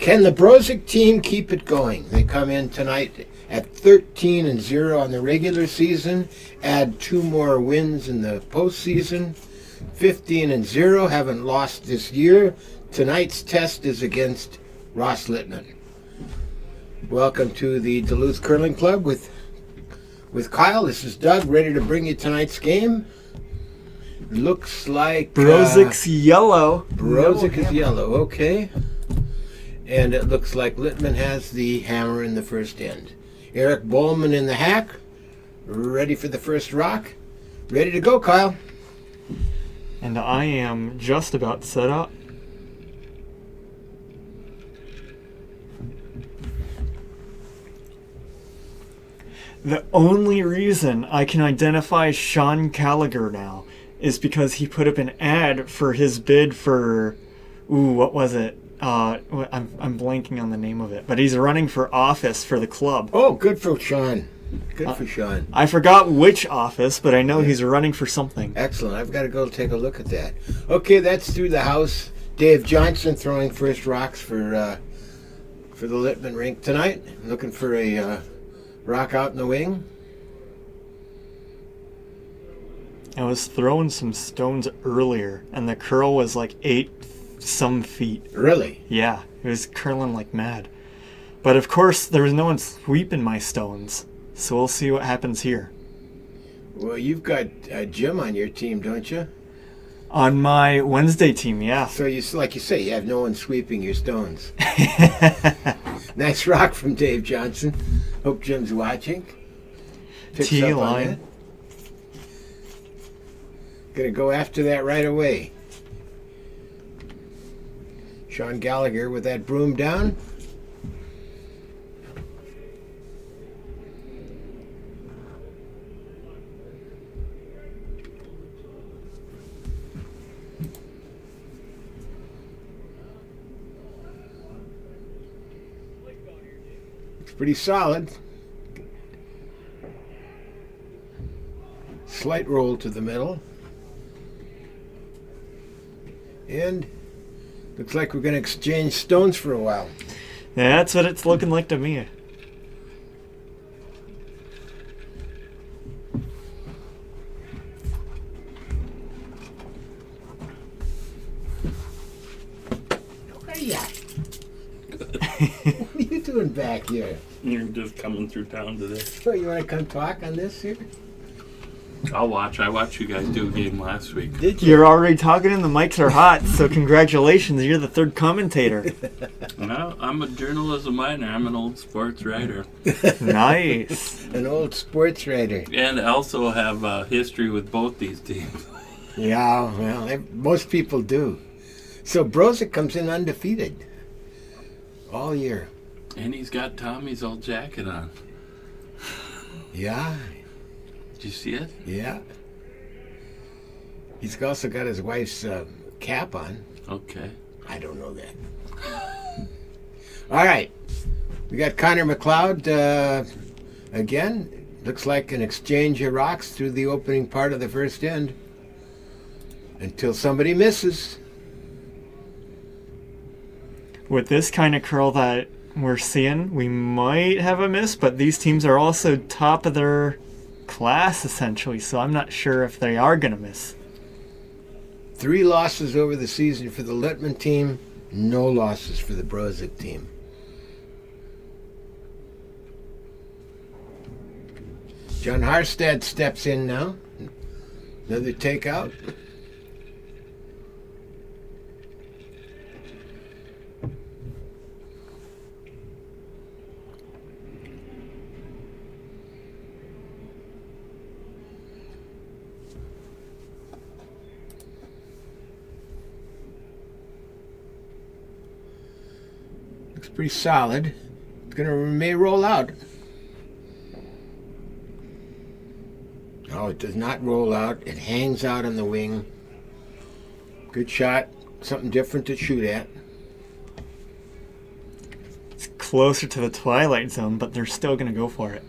Can the Brozic team keep it going? They come in tonight at 13-0 on the regular season, add 2 more wins in the postseason, 15-0, haven't lost this year. Tonight's test is against Ross Litman. Welcome to the Duluth Curling Club with Kyle. This is Doug, ready to bring you tonight's game. Looks like Brozic's yellow. Brozic is yellow, okay. And it looks like Litman has the hammer in the first end. Eric Bowman in the hack, ready for the first rock. Ready to go, Kyle. And I am just about set up. The only reason I can identify Sean Gallagher now is because he put up an ad for his bid for, what was it? I'm blanking on the name of it, but he's running for office for the club. Oh, good for Sean. Good for Sean. I forgot which office, but I know he's running for something. Excellent. I've got to go take a look at that. Okay, that's through the house. Dave Johnson throwing first rocks for the Litman rink tonight. Looking for a rock out in the wing. I was throwing some stones earlier, and the curl was like 8 some feet. Really? Yeah, it was curling like mad. But of course, there was no one sweeping my stones, so we'll see what happens here. Well, you've got Jim on your team, don't you? On my Wednesday team, yeah. So like you say, you have no one sweeping your stones. Nice rock from Dave Johnson. Hope Jim's watching. T-line. Gonna go after that right away. Sean Gallagher with that broom down. It's pretty solid. Slight roll to the middle. And looks like we're going to exchange stones for a while. Yeah, that's what it's looking like to me. Where are you at? What are you doing back here? You're just coming through town today. So you want to come talk on this here? I'll watch. I watched you guys do a game last week. Did you? You're already talking and the mics are hot, so congratulations. You're the third commentator. No, I'm a journalism minor. I'm an old sports writer. Nice. An old sports writer. And I also have history with both these teams. Yeah, well, most people do. So Brozic comes in undefeated all year. And he's got Tommy's old jacket on. Yeah. Did you see it? Yeah. He's also got his wife's cap on. Okay. I don't know that. All right. We got Connor McLeod again. Looks like an exchange of rocks through the opening part of the first end. Until somebody misses. With this kind of curl that we're seeing, we might have a miss, but these teams are also top of their class, essentially, so I'm not sure if they are going to miss. 3 losses over the season for the Litman team, no losses for the Brozic team. John Harstad steps in now. Another takeout. Looks pretty solid. It's may roll out. No, it does not roll out. It hangs out on the wing. Good shot. Something different to shoot at. It's closer to the twilight zone, but they're still going to go for it.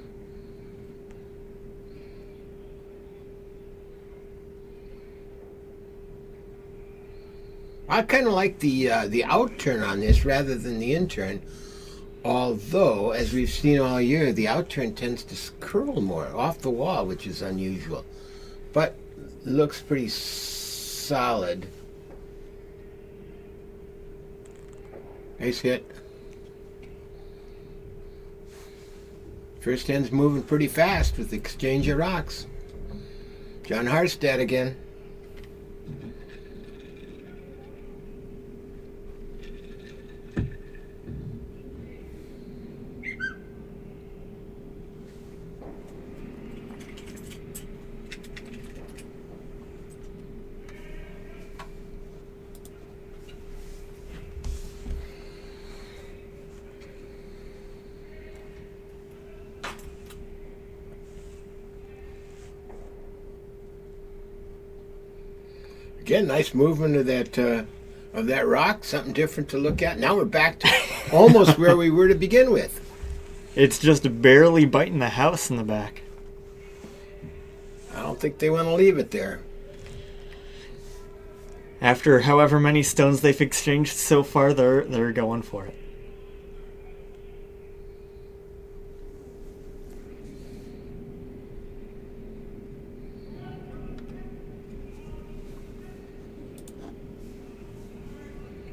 I kind of like the outturn on this rather than the inturn. Although, as we've seen all year, the outturn tends to curl more off the wall, which is unusual. But looks pretty solid. Nice hit. First hand's moving pretty fast with the exchange of rocks. John Harstad again. Again, nice movement of that rock. Something different to look at. Now we're back to almost where we were to begin with. It's just barely biting the house in the back. I don't think they want to leave it there. After however many stones they've exchanged so far, they're going for it.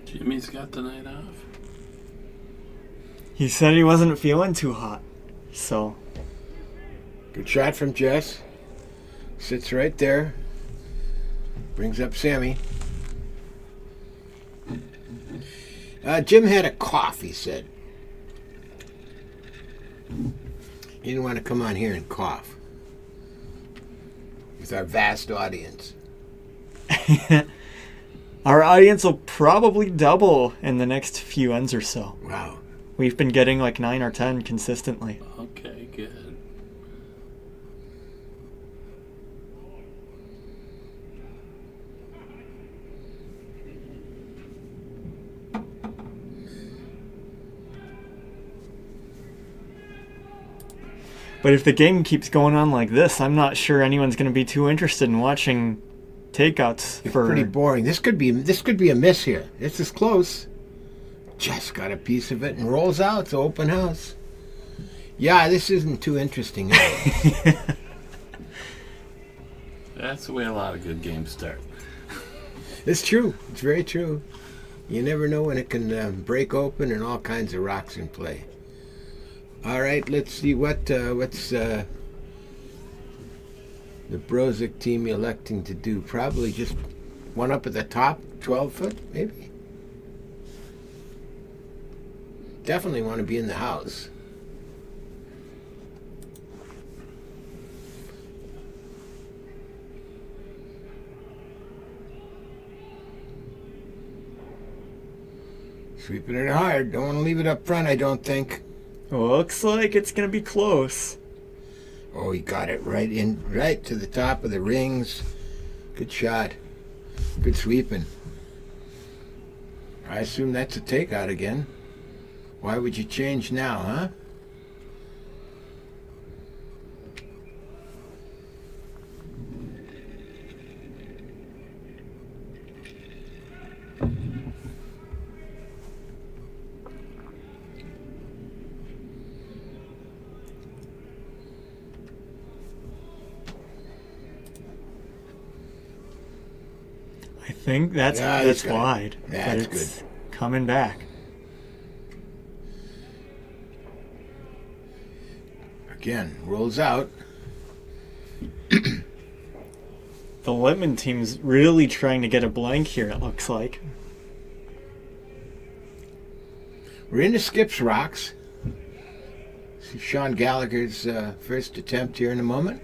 Jimmy's got the night off. He said he wasn't feeling too hot, so. Good shot from Jess. Sits right there. Brings up Sammy. Jim had a cough, he said. He didn't want to come on here and cough with our vast audience. Our audience will probably double in the next few ends or so. Wow. We've been getting like 9 or 10 consistently. Okay, good. But if the game keeps going on like this, I'm not sure anyone's going to be too interested in watching takeouts. It's for pretty boring. This could be a miss here. This is close. Just got a piece of it and rolls out. It's an open house. Yeah, this isn't too interesting. That's the way a lot of good games start. It's true. It's very true. You never know when it can break open and all kinds of rocks in play. All right, let's see what's the Brozic team electing to do. Probably just one up at the top, 12 foot, maybe. Definitely want to be in the house. Sweeping it hard. Don't want to leave it up front, I don't think. Looks like it's going to be close. Oh, he got it right to the top of the rings. Good shot. Good sweeping. I assume that's a takeout again. Why would you change now, huh? I think that's wide. That's but it's good. Coming back. Again, rolls out. The Litman team's really trying to get a blank here, it looks like. We're into Skip's Rocks. See Sean Gallagher's first attempt here in a moment.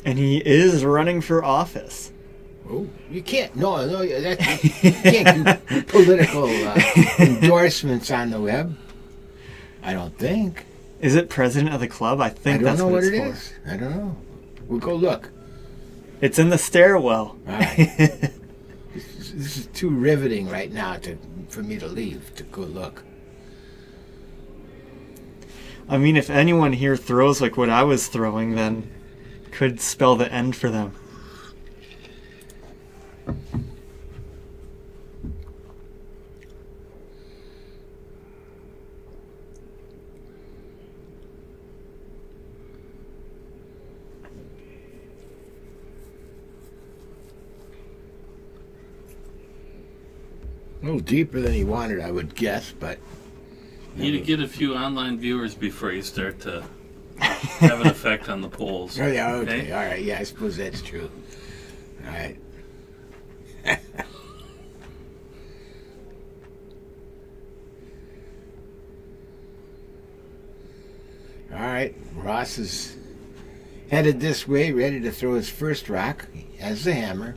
And he is running for office. Oh, you can't. No, you can't do political endorsements on the web. I don't think. Is it president of the club? I think I don't that's know what it's it for. is. I don't know. We'll go look. It's in the stairwell. All right. This is too riveting right now for me to leave to go look. I mean, if anyone here throws like what I was throwing, then could spell the end for them. A little deeper than he wanted, I would guess, but... You need to get a few online viewers before you start to have an effect on the polls. Oh, yeah, okay. All right. Yeah, I suppose that's true. All right. All right. Ross is headed this way, ready to throw his first rock. He has the hammer.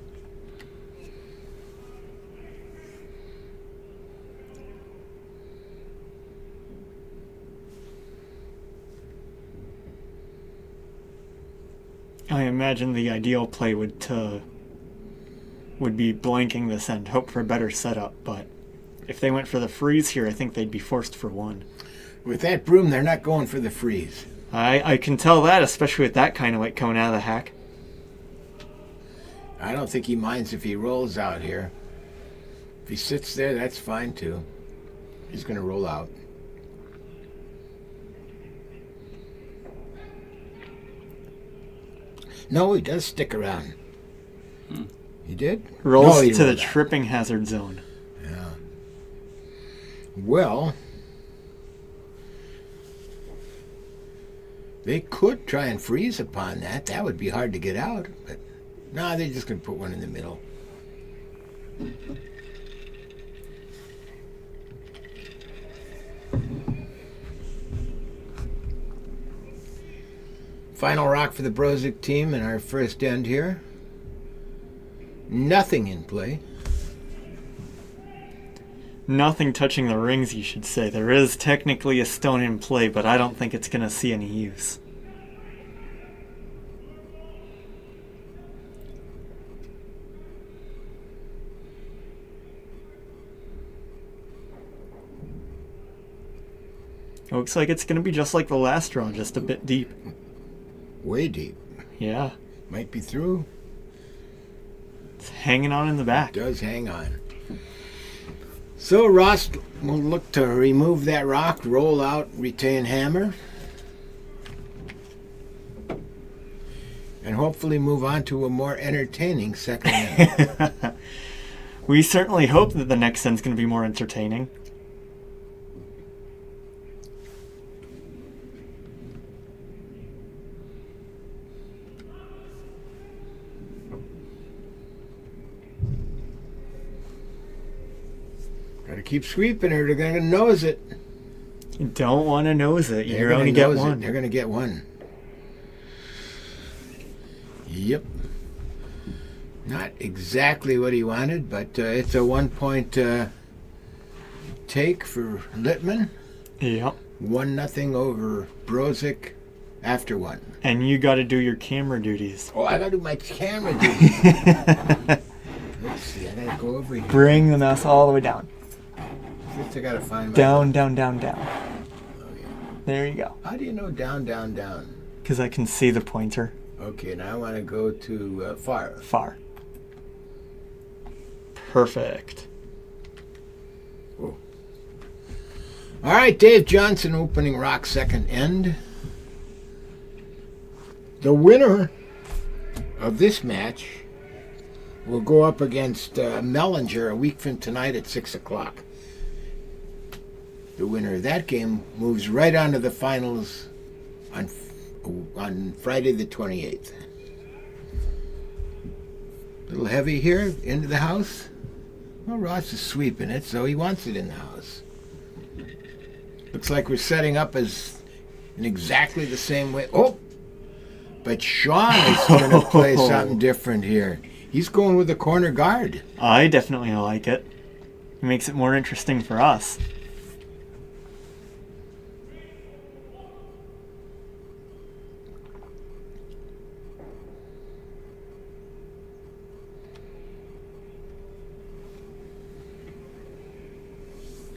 I imagine the ideal play would be blanking this end, hope for a better setup, but if they went for the freeze here, I think they'd be forced for one. With that broom, they're not going for the freeze. I can tell that, especially with that kind of weight coming out of the hack. I don't think he minds if he rolls out here. If he sits there, that's fine too. He's going to roll out. No, he does stick around. He did? Rolls No, he to the rolled out. tripping hazard zone. Yeah. Well, they could try and freeze upon that. That would be hard to get out. But no, they're just going to put one in the middle. Final rock for the Brozic team in our first end here. Nothing in play. Nothing touching the rings, you should say. There is technically a stone in play, but I don't think it's going to see any use. Looks like it's going to be just like the last draw, just a bit deep. Way deep. Yeah, Might be through. it's hanging on in the back. Does hang on. So Ross will look to remove that rock, roll out, retain hammer, and hopefully move on to a more entertaining second end. We certainly hope that the next end's going to be more entertaining. Gotta keep sweeping or they're gonna nose it. You don't want to nose it. They're You gonna only get nose it. one. They're gonna get one. Yep. Not exactly what he wanted, but it's a 1 point take for Litman. Yep. 1-0 over Brozic after one. And you got to do your camera duties. Oh, I gotta do my camera duty. Let's see, I gotta go over here. Bring the mouse all the way down. First I gotta find my... Down, down, down, down. Oh, yeah. There you go. How do you know down, down, down? Because I can see the pointer. Okay, now I want to go to far. Far. Perfect. Whoa. All right, Dave Johnson opening rock second end. The winner of this match will go up against Mellinger a week from tonight at 6 o'clock. The winner of that game moves right on to the finals on Friday the 28th. A little heavy here, into the house. Well, Ross is sweeping it, so he wants it in the house. Looks like we're setting up as in exactly the same way. Oh! But Sean is going to play something different here. He's going with the corner guard. I definitely like it. It makes it more interesting for us.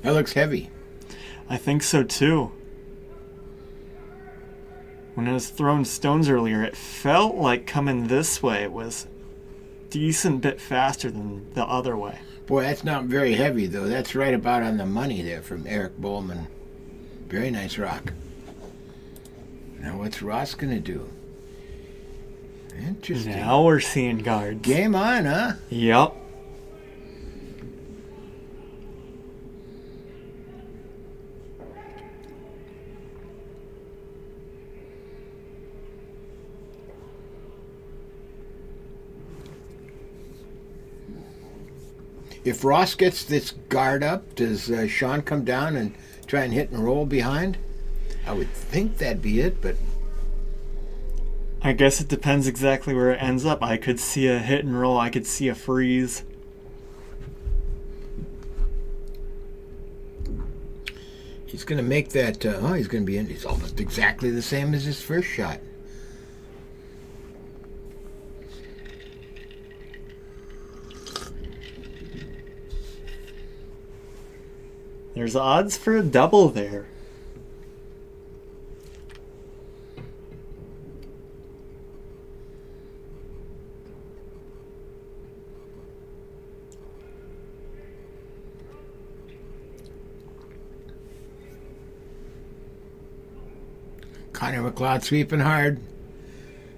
That looks heavy. I think so too. When I was throwing stones earlier, it felt like coming this way was a decent bit faster than the other way. Boy, that's not very heavy, though. That's right about on the money there from Eric Bowman. Very nice rock. Now, what's Ross going to do? Interesting. Now we're seeing guards. Game on, huh? Yep. If Ross gets this guard up, does Sean come down and try and hit and roll behind? I would think that'd be it, but I guess it depends exactly where it ends up. I could see a hit and roll. I could see a freeze. he's going to make that. He's going to be in. It's almost exactly the same as his first shot. There's odds for a double there. Connor McLeod sweeping hard.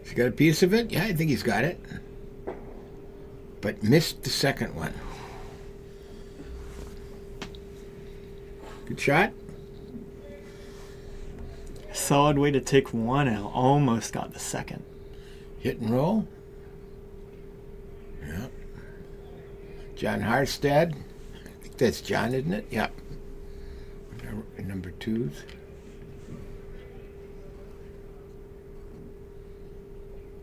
Has he got a piece of it? Yeah, I think he's got it. But missed the second one. Good shot. Solid way to take one out. Almost got the second. Hit and roll. Yep. John Harstad. I think that's John, isn't it? Yep. Number 2s.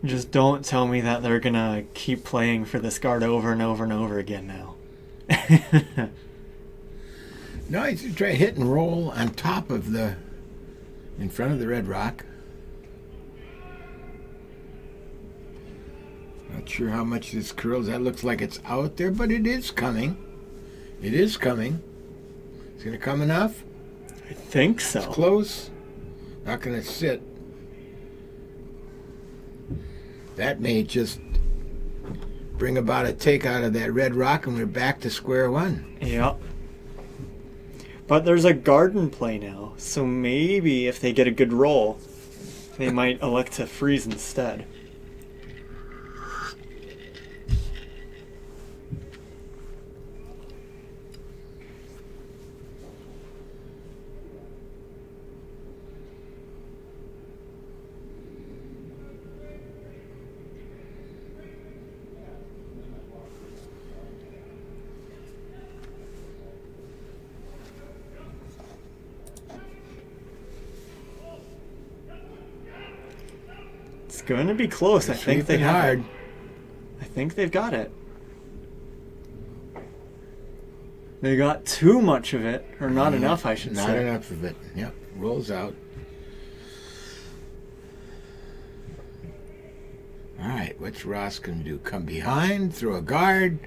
Just don't tell me that they're gonna keep playing for this guard over and over and over again now. No, he's going to try hit and roll on top of in front of the red rock. Not sure how much this curls. That looks like it's out there, but it is coming. It is coming. It's going to come enough. I think so. It's close. Not going to sit. That may just bring about a take out of that red rock, and we're back to square one. Yep. But there's a garden play now, so maybe if they get a good roll, they might elect to freeze instead. It's going to be close. I think they have hard. it. I think they've got it. They got too much of it, or not enough, I should say. Not enough of it. Yep, rolls out. All right, what's Ross going to do? Come behind, throw a guard,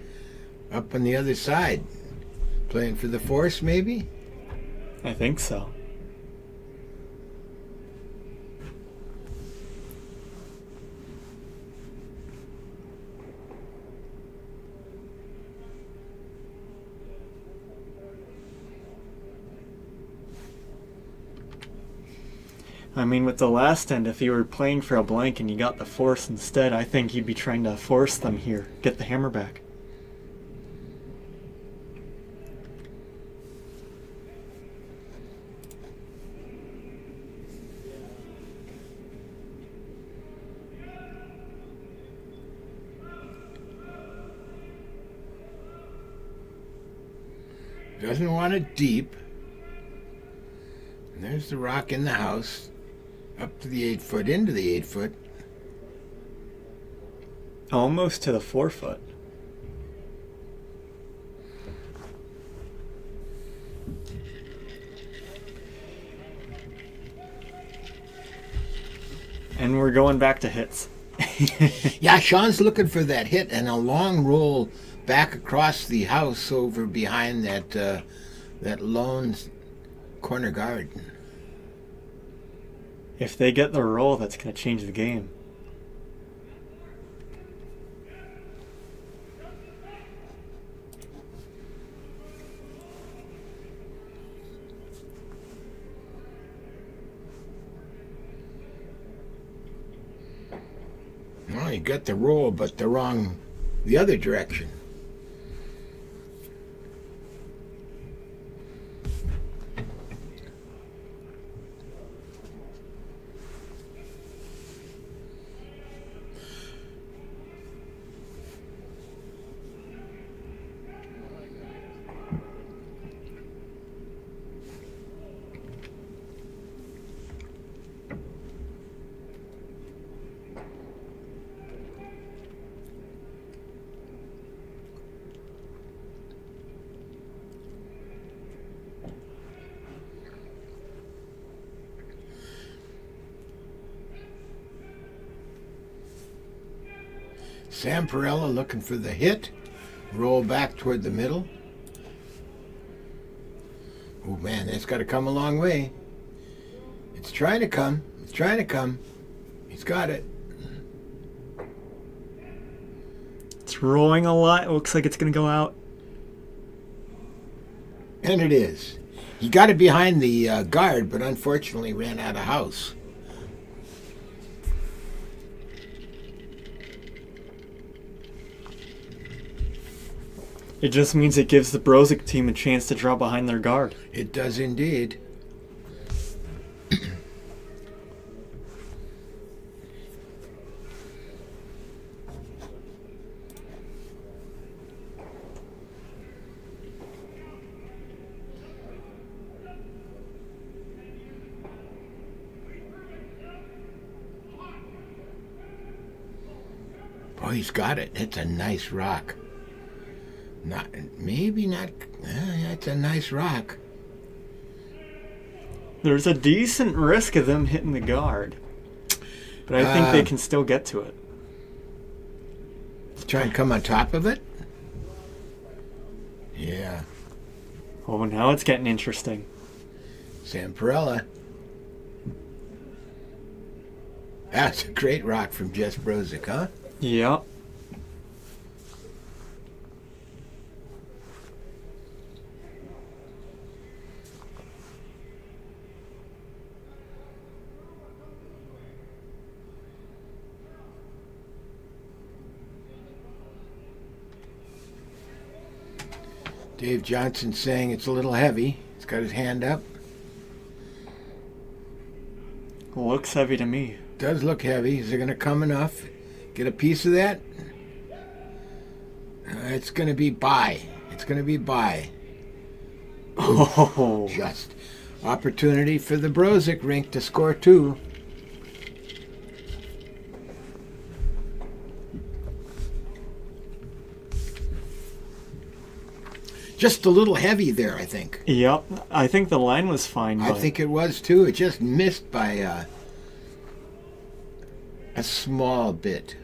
up on the other side. Playing for the force, maybe? I think so. I mean, with the last end, if you were playing for a blank and you got the force instead, I think you'd be trying to force them here. Get the hammer back. Doesn't want it deep. And there's the rock in the house. Up to the 8 foot, into the 8 foot. Almost to the 4 foot. And we're going back to hits. Yeah, Sean's looking for that hit and a long roll back across the house over behind that lone corner guard. If they get the roll, that's going to change the game. Well, you got the roll, but the other direction. Sam Perella looking for the hit. Roll back toward the middle. Oh man, that's got to come a long way. It's trying to come. It's trying to come. He's got it. It's rolling a lot. It looks like it's going to go out. And it is. He got it behind the guard, but unfortunately ran out of house. It just means it gives the Brozic team a chance to draw behind their guard. It does indeed. Oh, he's got it. It's a nice rock. Maybe not. It's a nice rock. There's a decent risk of them hitting the guard. But I think they can still get to it. Try and come on top of it? Yeah. Oh, now it's getting interesting. Sam Perella. That's a great rock from Jess Brozic, huh? Yep. Dave Johnson saying it's a little heavy. He's got his hand up. Looks heavy to me. Does look heavy. Is it going to come enough? Get a piece of that? It's going to be by. It's going to be by. Oh. Just opportunity for the Brozic rink to score 2. Just a little heavy there, I think. Yep. I think the line was fine. I But think it was too. It just missed by a small bit.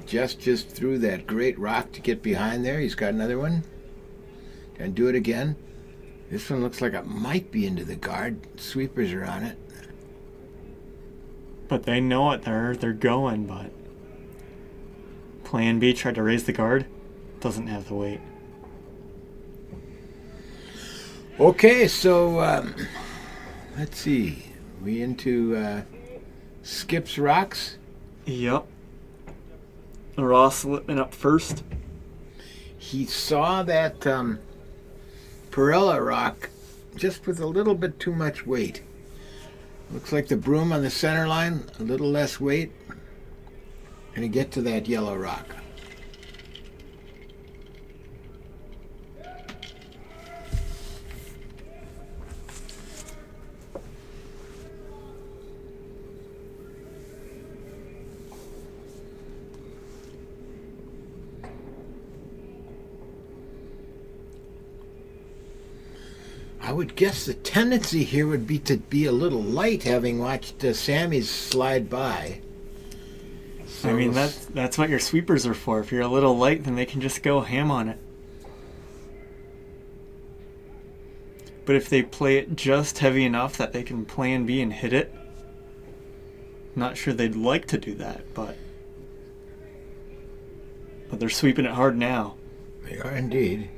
Just threw that great rock to get behind there. He's got another one. Gonna do it again. This one looks like it might be into the guard. Sweepers are on it. But they know it. They're going. But Plan B tried to raise the guard. Doesn't have the weight. Okay, so let's see. We into Skip's rocks. Yep. Ross Litman up first. He saw that Perella rock just with a little bit too much weight. Looks like the broom on the center line, a little less weight. And you get to that yellow rock. I would guess the tendency here would be to be a little light, having watched Sammy's slide by. So I mean, that's what your sweepers are for. If you're a little light, then they can just go ham on it. But if they play it just heavy enough that they can Plan B and hit it, not sure they'd like to do that, but they're sweeping it hard now. They are indeed.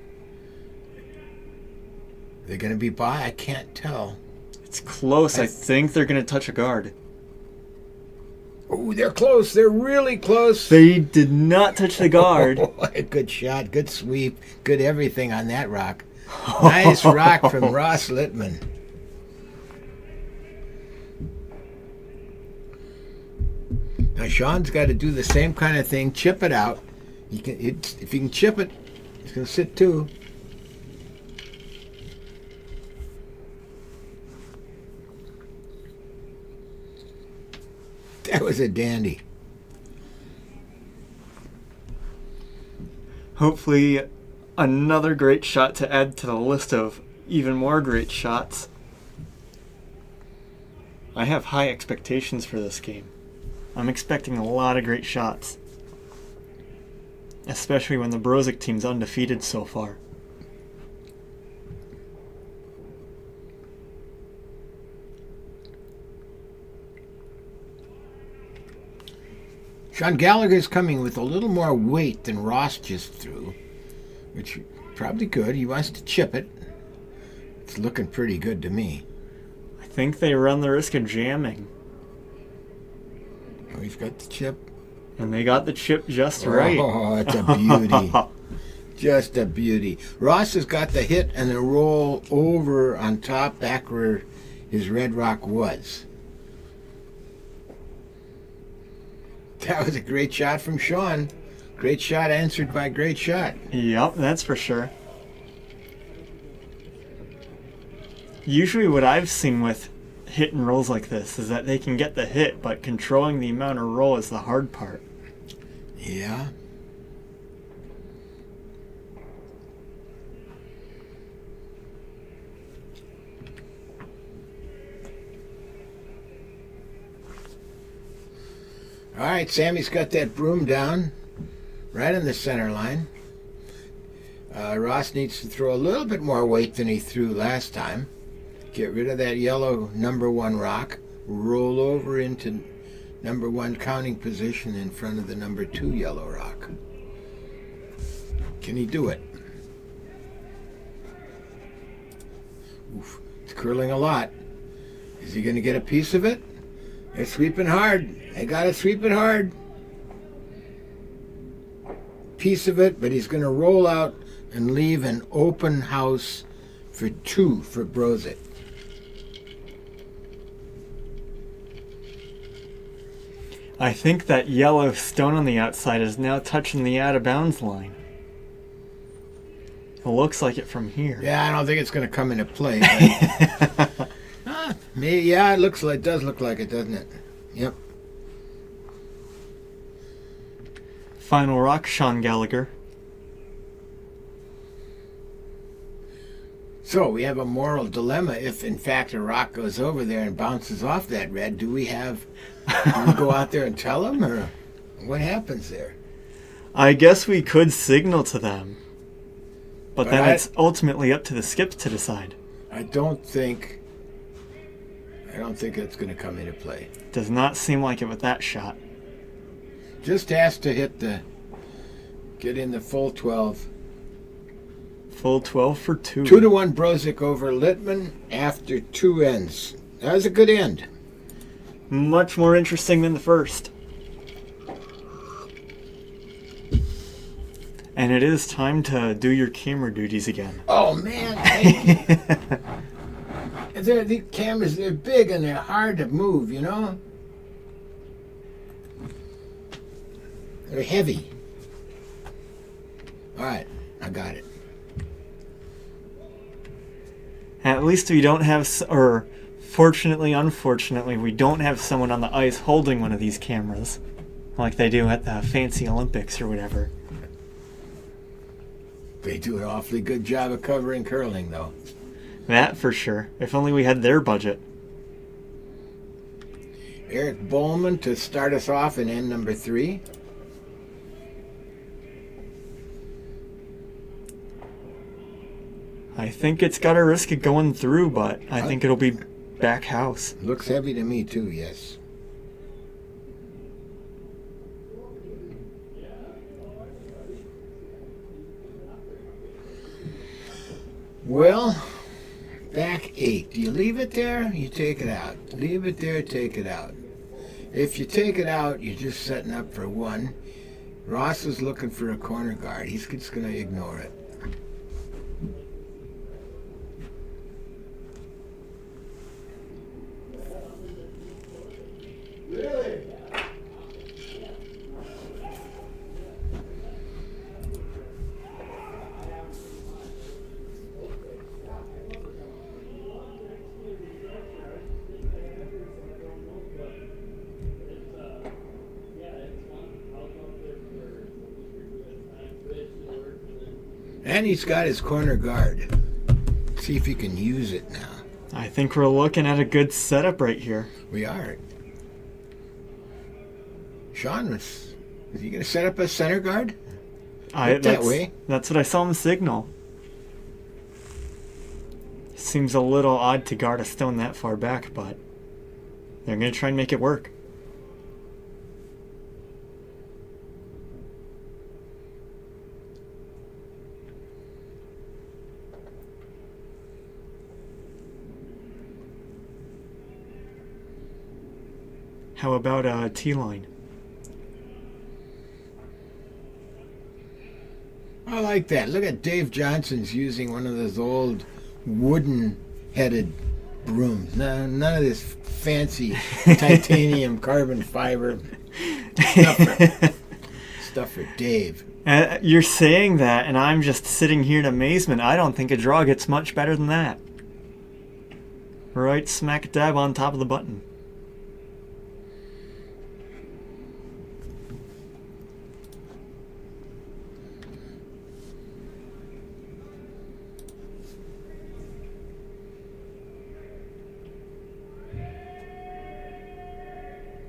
They're going to be by? I can't tell. It's close. I think they're going to touch a guard. Oh, they're close. They're really close. They did not touch the guard. Good shot. Good sweep. Good everything on that rock. Nice rock from Ross Litman. Now, Sean's got to do the same kind of thing. Chip it out. If you can chip it, it's going to sit too. That was a dandy. Hopefully, another great shot to add to the list of even more great shots. I have high expectations for this game. I'm expecting a lot of great shots. Especially when the Brozic team's undefeated so far. Sean Gallagher's coming with a little more weight than Ross just threw, which probably good. He wants to chip it. It's looking pretty good to me. I think they run the risk of jamming. Oh, he's got the chip. And they got the chip just right. Oh, it's a beauty. Just a beauty. Ross has got the hit and the roll over on top back where his red rock was. That was a great shot from Sean. Great shot answered by great shot. Yep, that's for sure. Usually what I've seen with hit and rolls like this is that they can get the hit, but controlling the amount of roll is the hard part. Yeah. All right, Sammy's got that broom down right in the center line. Ross needs to throw a little bit more weight than he threw last time. Get rid of that yellow number 1 rock. Roll over into number 1 counting position in front of the number 2 yellow rock. Can he do it? Oof, it's curling a lot. Is he going to get a piece of it? They're sweeping hard. They got to sweep it hard. Piece of it, but he's going to roll out and leave an open house for 2 for Brozic. I think that yellow stone on the outside is now touching the out of bounds line. It looks like it from here. Yeah, I don't think it's going to come into play. But, yeah, it does look like it, doesn't it? Yep. Final rock, Sean Gallagher. So we have a moral dilemma. If in fact a rock goes over there and bounces off that red, do we go out there and tell them, or what happens there? I guess we could signal to them. But then it's ultimately up to the skips to decide. I don't think it's going to come into play. Does not seem like it with that shot. Just has to get in the full 12. Full 12 for 2. 2-1 Brozic over Litman after 2 ends. That was a good end. Much more interesting than the first. And it is time to do your camera duties again. Oh, man. The cameras, they're big and they're hard to move, you know? They're heavy. All right, I got it. At least we don't have, or fortunately, unfortunately, we don't have someone on the ice holding one of these cameras. Like they do at the fancy Olympics or whatever. They do an awfully good job of covering curling, though. That for sure. If only we had their budget. Eric Bowman to start us off in end number 3. I think it's got a risk of going through, but I think it'll be back house. Looks heavy to me, too, yes. Well, back 8. Do you leave it there? You take it out. Leave it there, take it out. If you take it out, you're just setting up for 1. Ross is looking for a corner guard. He's just going to ignore it. And he's got his corner guard. See if he can use it now. I think we're looking at a good setup right here. We are. Sean is he going to set up a center guard? That that way. That's what I saw him signal. Seems a little odd to guard a stone that far back, but they're going to try and make it work. How about a T-line? I like that. Look at Dave Johnson's using one of those old wooden-headed brooms. None of this fancy titanium carbon fiber stuff for Dave. You're saying that, and I'm just sitting here in amazement. I don't think a draw gets much better than that. Right smack dab on top of the button.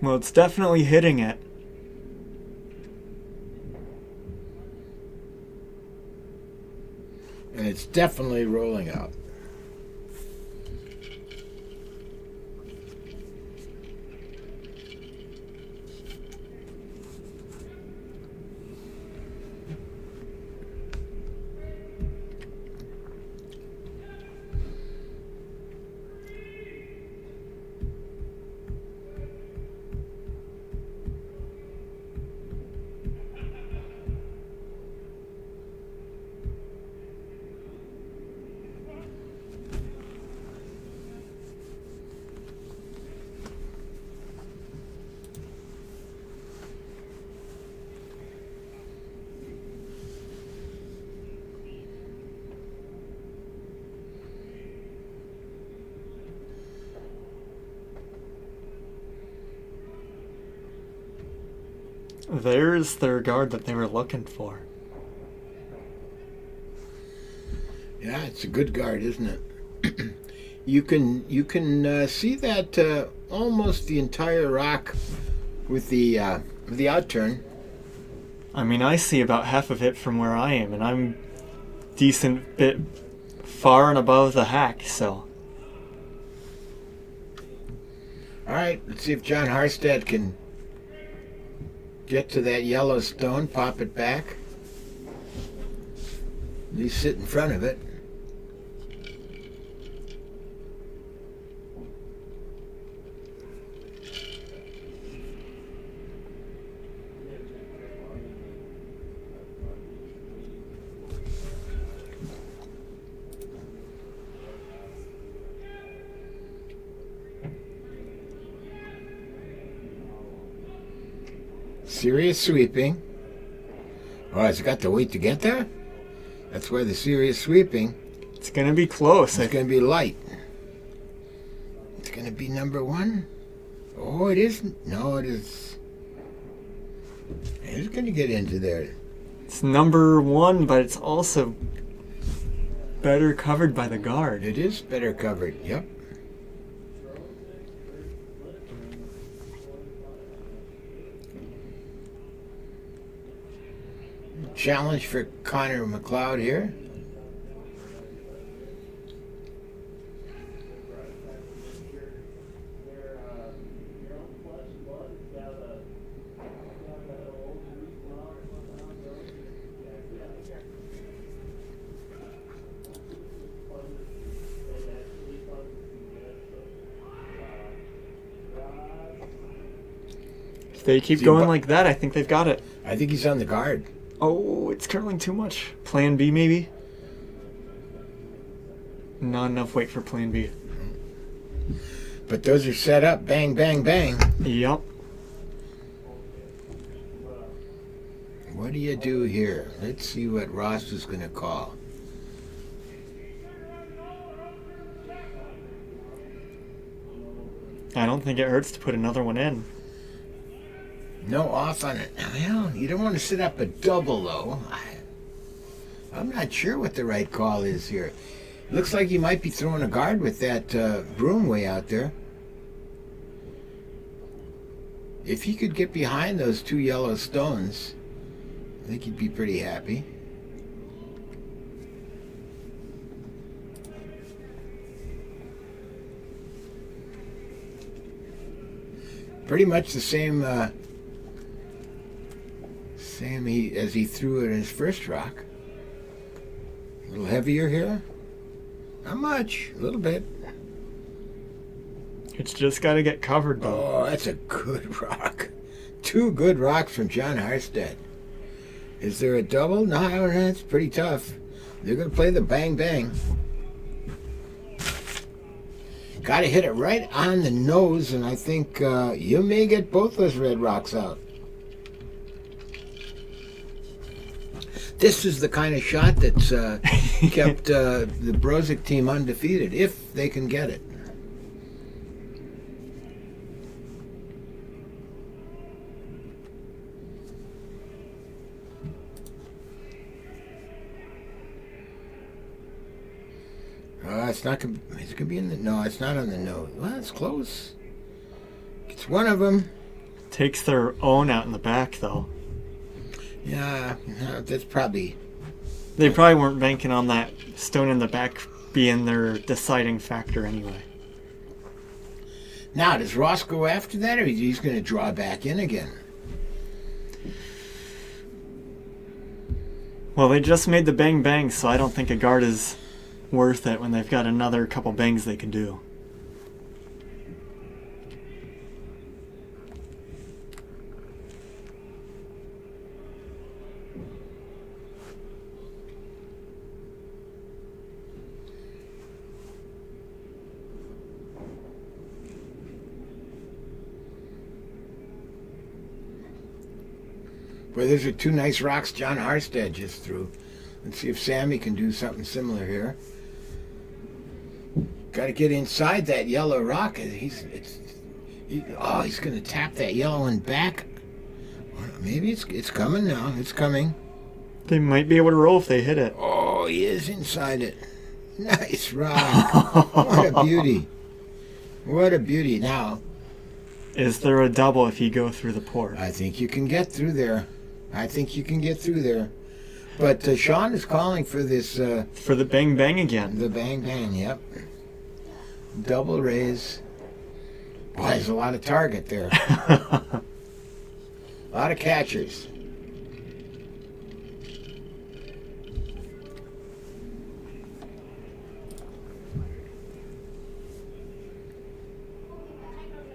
Well, it's definitely hitting it. And it's definitely rolling out. There's their guard that they were looking for. Yeah, it's a good guard, isn't it? You can see that almost the entire rock with the outturn. I mean, I see about half of it from where I am, and I'm decent bit far and above the hack, so. All right, let's see if John Harstad can get to that yellow stone, pop it back. At least sit in front of it. Serious sweeping. Oh, has it got the weight to get there? That's why the serious sweeping. It's going to be close. It's going to be light. It's going to be number one. Oh, it isn't. No, it is. It's going to get into there. It's number one, but it's also better covered by the guard. It is better covered. Yep. Challenge for Connor McLeod here. If they keep going like that, I think they've got it. I think he's on the guard. Oh, it's curling too much. Plan B, maybe? Not enough weight for plan B. But those are set up. Bang, bang, bang. Yep. What do you do here? Let's see what Ross is going to call. I don't think it hurts to put another one in. No off on it. Well, you don't want to set up a double, though. I'm not sure what the right call is here. Looks like you might be throwing a guard with that broom way out there. If he could get behind those two yellow stones, I think he'd be pretty happy. Pretty much the same as he threw it in his first rock. A little heavier here. Not much, a little bit. It's just got to get covered, though. Oh, that's a good rock. Two good rocks from John Harstead. Is there a double? No, that's pretty tough. They're going to play the bang bang. Got to hit it right on the nose, and I think you may get both those red rocks out. This is the kind of shot that's kept the Brozic team undefeated, if they can get it. It's not gonna. It's gonna be in the. No, it's not on the nose. Well, it's close. It's one of them. Takes their own out in the back, though. Yeah, that's probably. They probably weren't banking on that stone in the back being their deciding factor anyway. Now, does Ross go after that, or he's going to draw back in again? Well, they just made the bang bang, so I don't think a guard is worth it when they've got another couple bangs they can do. Well, those are two nice rocks John Harstead just threw. Let's see if Sammy can do something similar here. Got to get inside that yellow rock. He's going to tap that yellow one back. Maybe it's coming now. It's coming. They might be able to roll if they hit it. Oh, he is inside it. Nice rock. What a beauty. What a beauty. Now, is there a double if you go through the port? I think you can get through there. But Sean is calling for this... for the bang bang again. The bang bang, yep. Double raise. Boy, there's a lot of target there. A lot of catchers.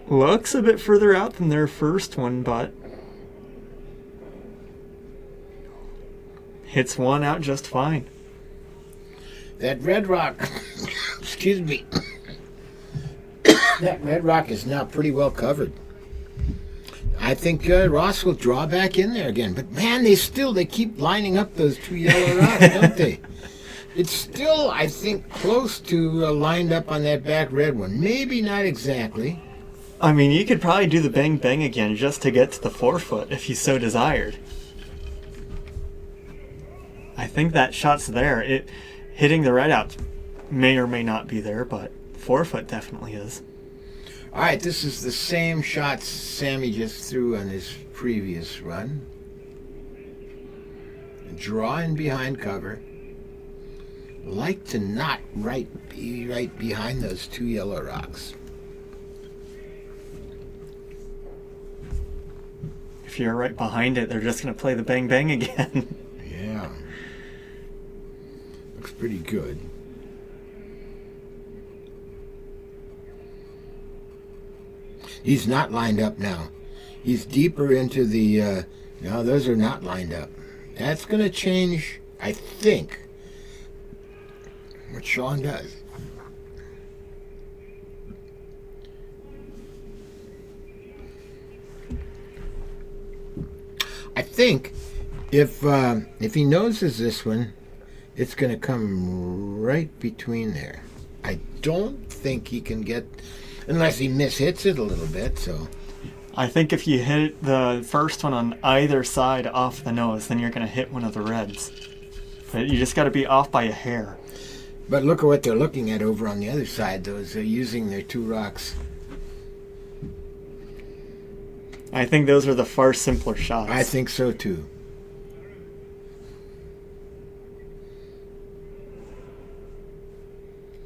Looks a bit further out than their first one, but hits one out just fine. That red rock, excuse me, that red rock is now pretty well covered. I think Ross will draw back in there again. But man, they keep lining up those two yellow rocks, don't they? It's still, I think, close to lined up on that back red one. Maybe not exactly. I mean, you could probably do the bang bang again just to get to the 4-foot if you so desired. I think that shot's there. Hitting the red out may or may not be there, but 4-foot definitely is. All right, this is the same shot Sammy just threw on his previous run. Drawing behind cover. Like to not be right behind those two yellow rocks. If you're right behind it, they're just going to play the bang bang again. Yeah. Looks pretty good. He's not lined up now. He's deeper into the... no, those are not lined up. That's going to change, I think, what Sean does. I think if he noses this one, it's going to come right between there. I don't think he can get, unless he mishits it a little bit. So I think if you hit the first one on either side off the nose, then you're going to hit one of the reds. But you just got to be off by a hair. But look at what they're looking at over on the other side. Those are using their two rocks. I think those are the far simpler shots. I think so too.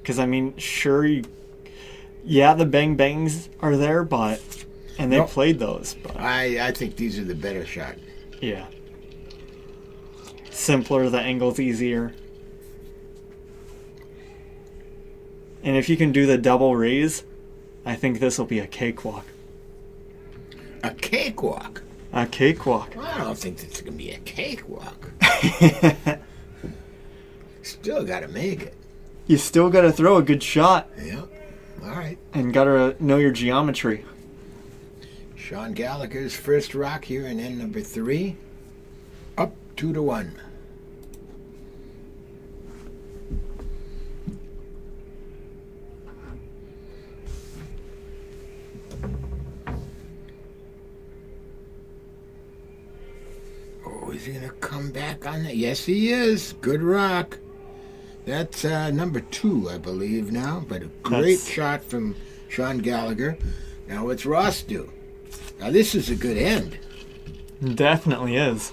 Because, I mean, sure, yeah, the bang bangs are there, but... And they Nope. played those, but... I think these are the better shot. Yeah. Simpler, the angle's easier. And if you can do the double raise, I think this will be a cakewalk. A cakewalk? A cakewalk. I don't think it's going to be a cakewalk. Still got to make it. You still got to throw a good shot. Yep. All right. And got to know your geometry. Sean Gallagher's first rock here in end number 3. Up 2-1. Oh, is he going to come back on that? Yes, he is. Good rock. That's number 2, I believe, now. But a great shot from Sean Gallagher. Now, what's Ross do? Now, this is a good end. Definitely is.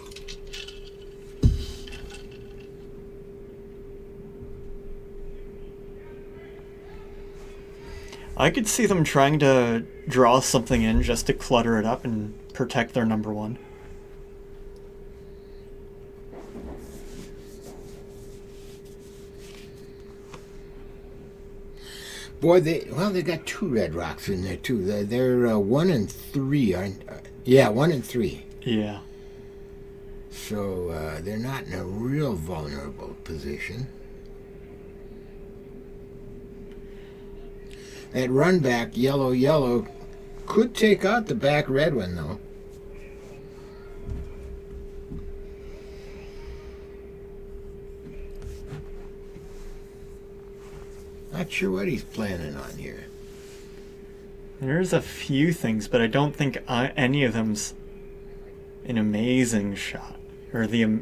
I could see them trying to draw something in just to clutter it up and protect their number 1. Boy, they got 2 red rocks in there too. They're 1 and 3, aren't? Yeah, 1 and 3. Yeah. So they're not in a real vulnerable position. That run back yellow could take out the back red one though. Not sure what he's planning on here. There's a few things, but I don't think any of them's an amazing shot. Or the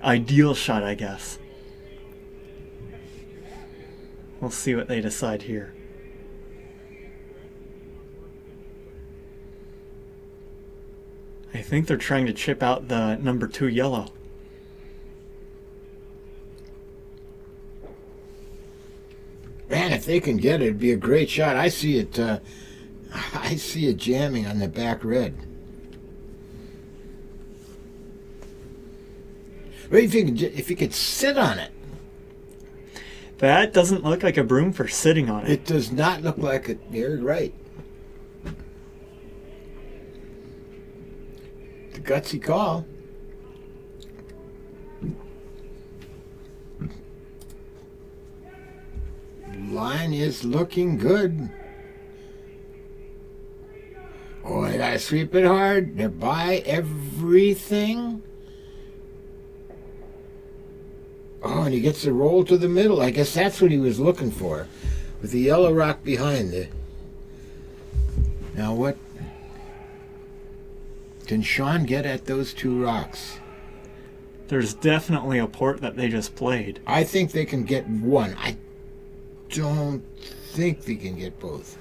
ideal shot, I guess. We'll see what they decide here. I think they're trying to chip out the number 2 yellow. Man, if they can get it, it'd be a great shot. I see it. I see it jamming on the back red. But if you could sit on it, That doesn't look like a broom for sitting on it. it does not look like it. You're right. The gutsy call. Line is looking good. Oh, they gotta sweep it hard. They're by everything. Oh, and he gets the roll to the middle. I guess that's what he was looking for. With the yellow rock behind it. Now what? Can Sean get at those 2 rocks? There's definitely a port that they just played. I think they can get 1. I don't think they can get both.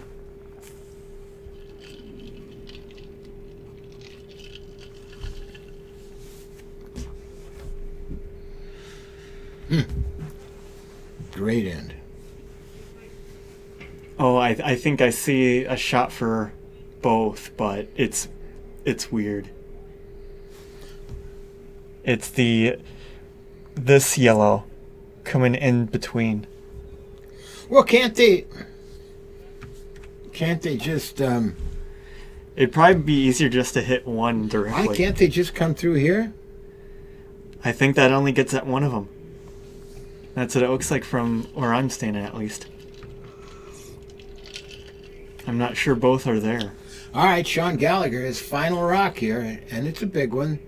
Great end. Oh, I think I see a shot for both, but it's weird. It's this yellow coming in between. Well, can't they just It'd probably be easier just to hit one directly. why can't they just come through here? I think that only gets at one of them. That's what it looks like from where I'm standing, at least. I'm not sure both are there. All right, Sean Gallagher, his final rock here, and it's a big one.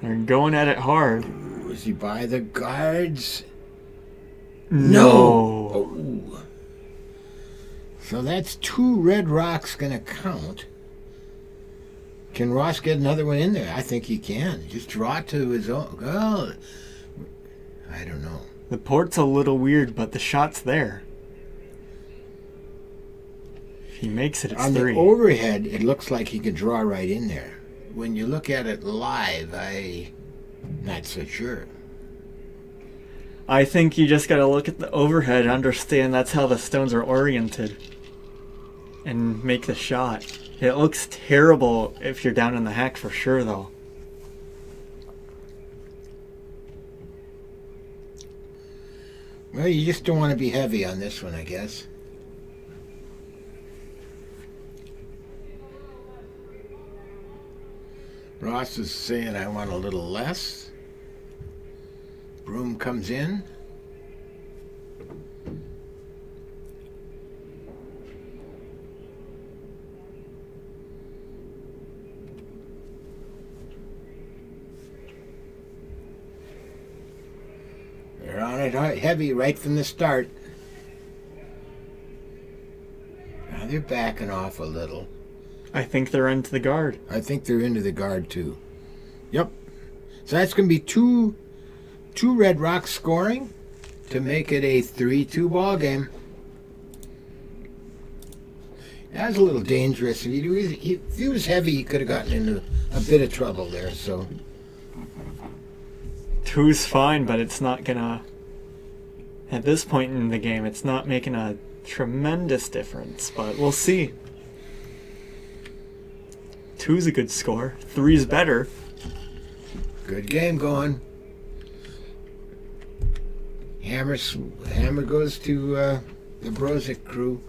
They're going at it hard. Is he by the guards? No. Oh. So that's 2 red rocks going to count. Can Ross get another one in there? I think he can. Just draw it to his own. Well, I don't know. The port's a little weird, but the shot's there. If he makes it, it's On 3. the overhead, it looks like he could draw right in there. When you look at it live, I'm not so sure. I think you just gotta look at the overhead and understand that's how the stones are oriented. And make the shot. It looks terrible if you're down in the hack for sure, though. Well, you just don't want to be heavy on this one, I guess. Ross is saying, I want a little less. Broom comes in. They're on it heavy right from the start. Now they're backing off a little. I think they're into the guard. I think they're into the guard too. Yep. So that's going to be two red rocks scoring to make it a 3-2 ball game. That was a little dangerous. If he was heavy, he could have gotten into a bit of trouble there. So 2's fine, but it's not gonna... At this point in the game, it's not making a tremendous difference, but we'll see. 2's a good score. 3's better. good game going. Hammer goes to the Brozic crew.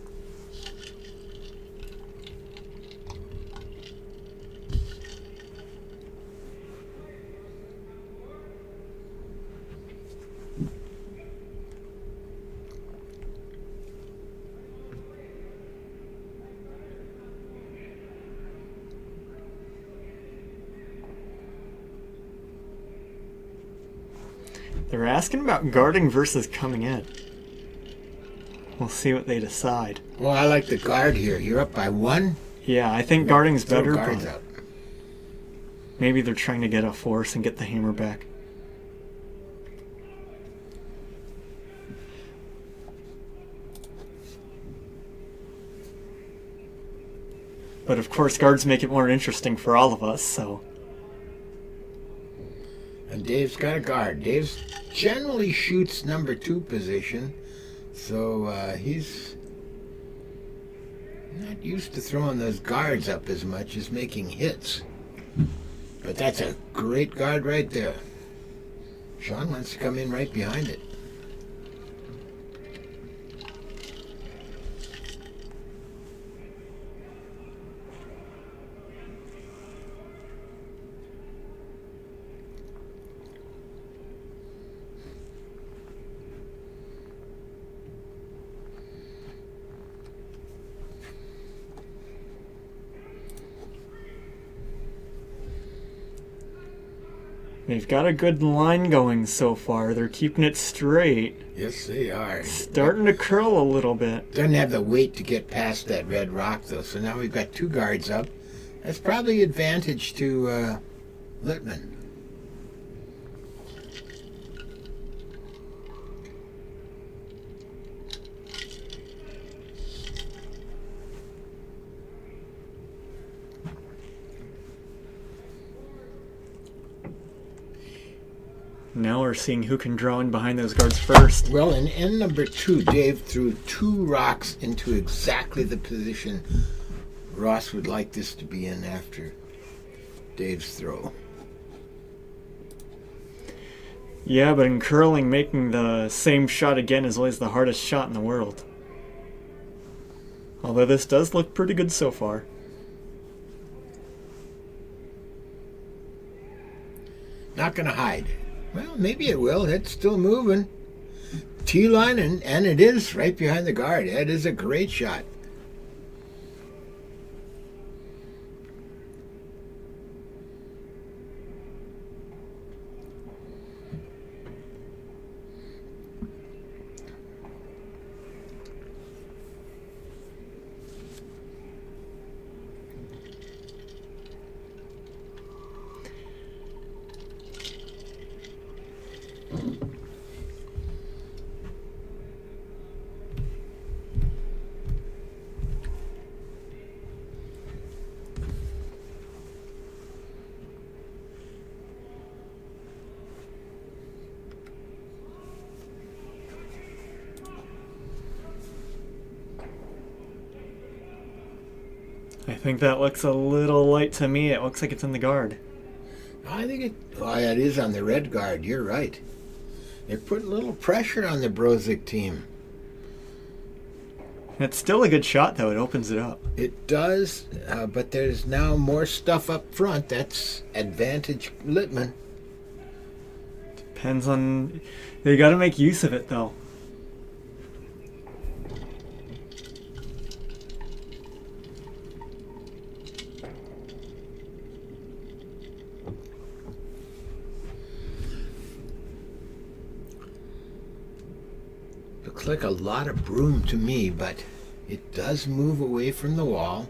They're asking about guarding versus coming in. We'll see what they decide. Well, I like the guard here. You're up by 1. Yeah, I think guarding's Throw better, guards but up. maybe they're trying to get a force and get the hammer back. But of course, guards make it more interesting for all of us, so... And Dave's got a guard. Dave generally shoots number 2 position, so he's not used to throwing those guards up as much as making hits. But that's a great guard right there. Sean wants to come in right behind it. They've got a good line going so far. They're keeping it straight. Yes, they are. Starting to curl a little bit. Doesn't have the weight to get past that red rock, though. So now we've got 2 guards up. That's probably advantage to Litman. Now we're seeing who can draw in behind those guards first. Well, in end number 2, Dave threw 2 rocks into exactly the position Ross would like this to be in after Dave's throw. Yeah, but in curling, making the same shot again is always the hardest shot in the world. Although this does look pretty good so far. Not going to hide. Well, maybe it will. It's still moving. T-line, and it is right behind the guard. That is a great shot. I think that looks a little light to me. It looks like it's in the guard. I think it. Oh, yeah, it is on the red guard. You're right. They're putting a little pressure on the Brozic team. It's still a good shot, though. It opens it up. It does, but there's now more stuff up front. That's advantage Litman. Depends on... They got to make use of it, though. Looks like a lot of broom to me, but it does move away from the wall.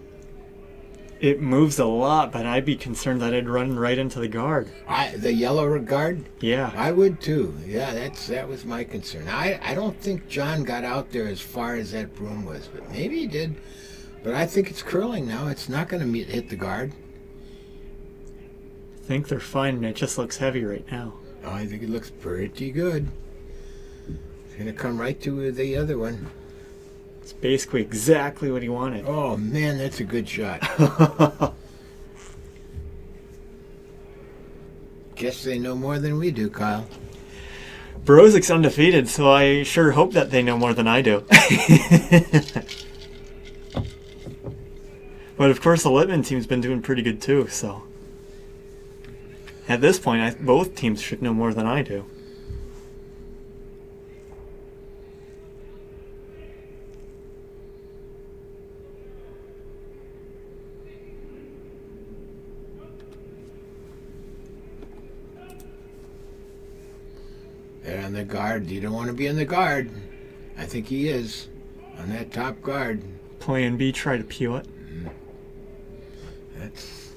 It moves a lot, but I'd be concerned that it'd run right into the guard. The yellow guard? Yeah. I would too. Yeah, that was my concern. I don't think John got out there as far as that broom was, but maybe he did. But I think it's curling now. It's not going to hit the guard. I think they're fine, and it just looks heavy right now. Oh, I think it looks pretty good. It's going to come right to the other one. It's basically exactly what he wanted. Oh, man, that's a good shot. Guess they know more than we do, Kyle. Brozic's undefeated, so I sure hope that they know more than I do. But of course, the Litman team's been doing pretty good too, so... At this point, both teams should know more than I do. They're on the guard. You don't want to be on the guard. I think he is on that top guard. Plan B, try to pew it. That's...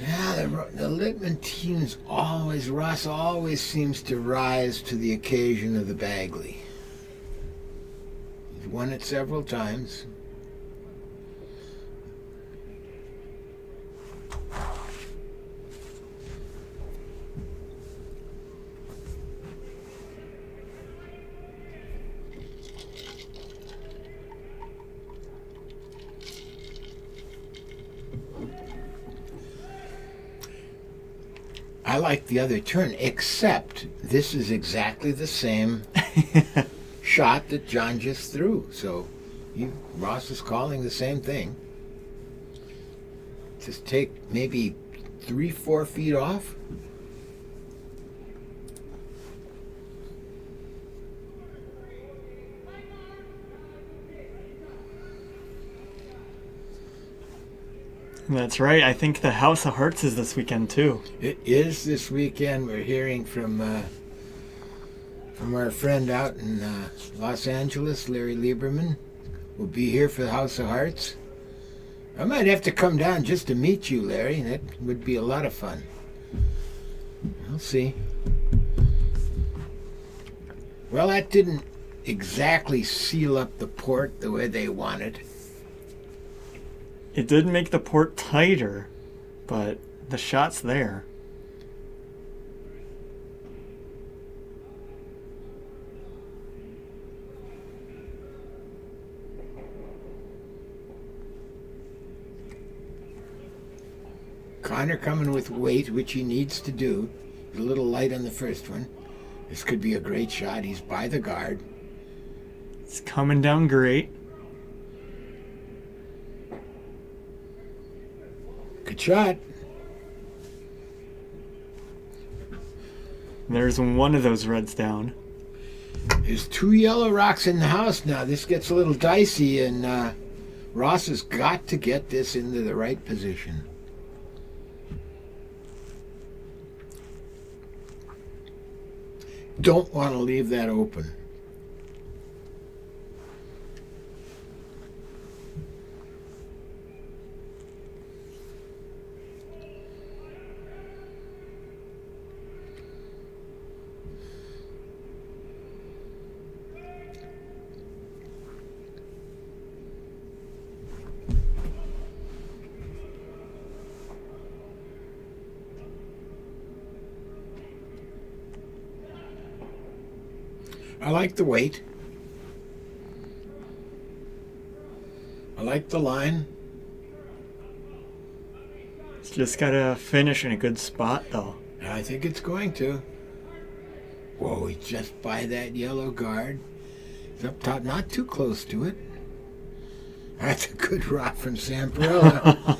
Yeah, the Litman teams always... Ross always seems to rise to the occasion of the Bagley. He's won it several times. I like the other turn, except this is exactly the same shot that John just threw. So Ross is calling the same thing. Just take maybe 3-4 feet off. That's right. I think the House of Hearts is this weekend too. It is this weekend. We're hearing from our friend out in Los Angeles, Larry Lieberman. Will be here for the House of Hearts. I might have to come down just to meet you, Larry. That would be a lot of fun. We'll see. Well, that didn't exactly seal up the port the way they wanted. It did make the port tighter, but the shot's there. Connor coming with weight, which he needs to do. He's a little light on the first one. This could be a great shot. He's by the guard. It's coming down great. Good shot. There's one of those reds down. There's 2 yellow rocks in the house now. This gets a little dicey, and Ross has got to get this into the right position. Don't want to leave that open. I like the weight. I like the line. It's just gotta finish in a good spot, though. I think it's going to. Whoa, he's just by that yellow guard. He's up top, not too close to it. That's a good rock from Samparella.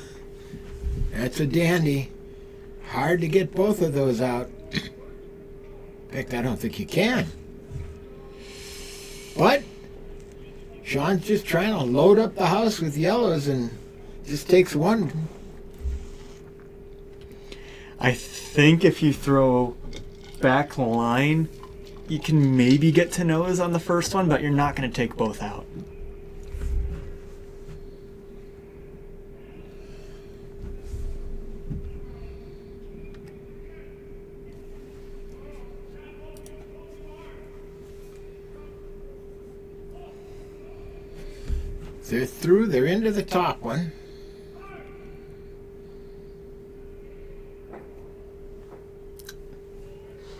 That's a dandy. Hard to get both of those out. In fact, I don't think you can. But Sean's just trying to load up the house with yellows and just takes one. I think if you throw back line, you can maybe get to nose on the first one, but you're not going to take both out. They're through. They're into the top one.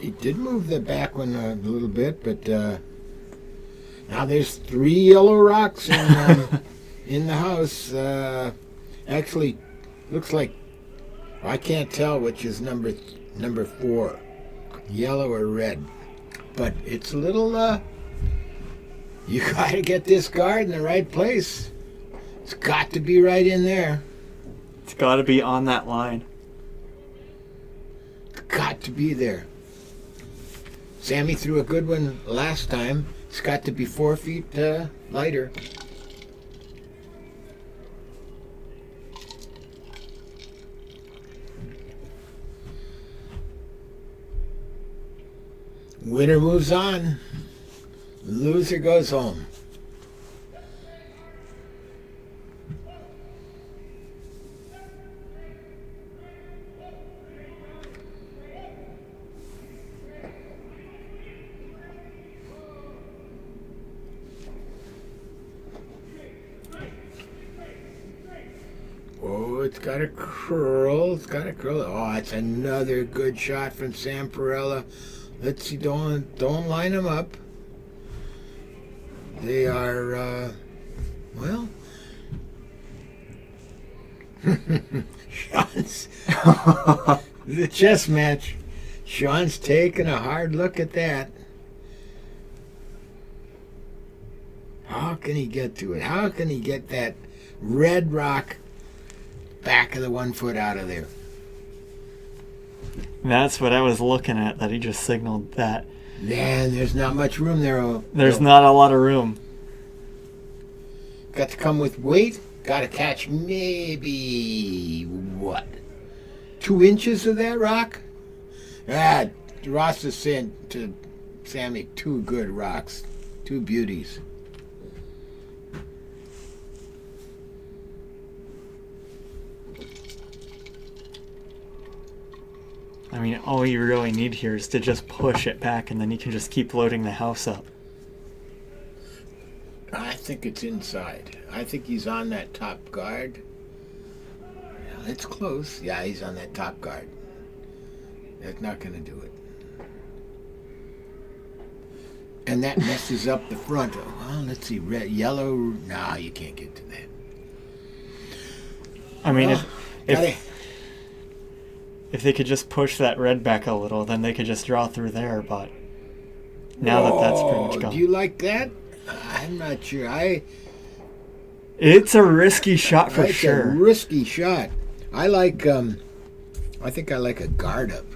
He did move the back one a little bit, but now there's 3 yellow rocks in the house. Actually, looks like I can't tell which is number 4, yellow or red. But it's a little. You gotta get this guard in the right place. It's got to be right in there. It's got to be on that line. It's got to be there. Sammy threw a good one last time. It's got to be 4 feet lighter. Winner moves on. Loser goes home. Oh, it's got a curl. It's got a curl. Oh, it's another good shot from Samparella. Let's see. Don't line them up. They are, well, Sean's, the chess match. Sean's taking a hard look at that. How can he get to it? How can he get that red rock back of the 1 foot out of there? That's what I was looking at, that he just signaled that. Man, there's not much room there. There's not a lot of room. Got to come with weight. Got to catch maybe, 2 inches of that rock? Ross is saying to Sammy, 2 good rocks. 2 beauties. I mean, all you really need here is to just push it back, and then you can just keep loading the house up. I think it's inside. I think he's on that top guard. Yeah, it's close. Yeah, he's on that top guard. That's not going to do it. And that messes up the front. Well, let's see. Red, yellow. No, you can't get to that. I mean, if they could just push that red back a little, then they could just draw through there, but now that's pretty much gone. Do you like that? I'm not sure. It's a risky shot for sure. It's a risky shot. I think I like a guard up.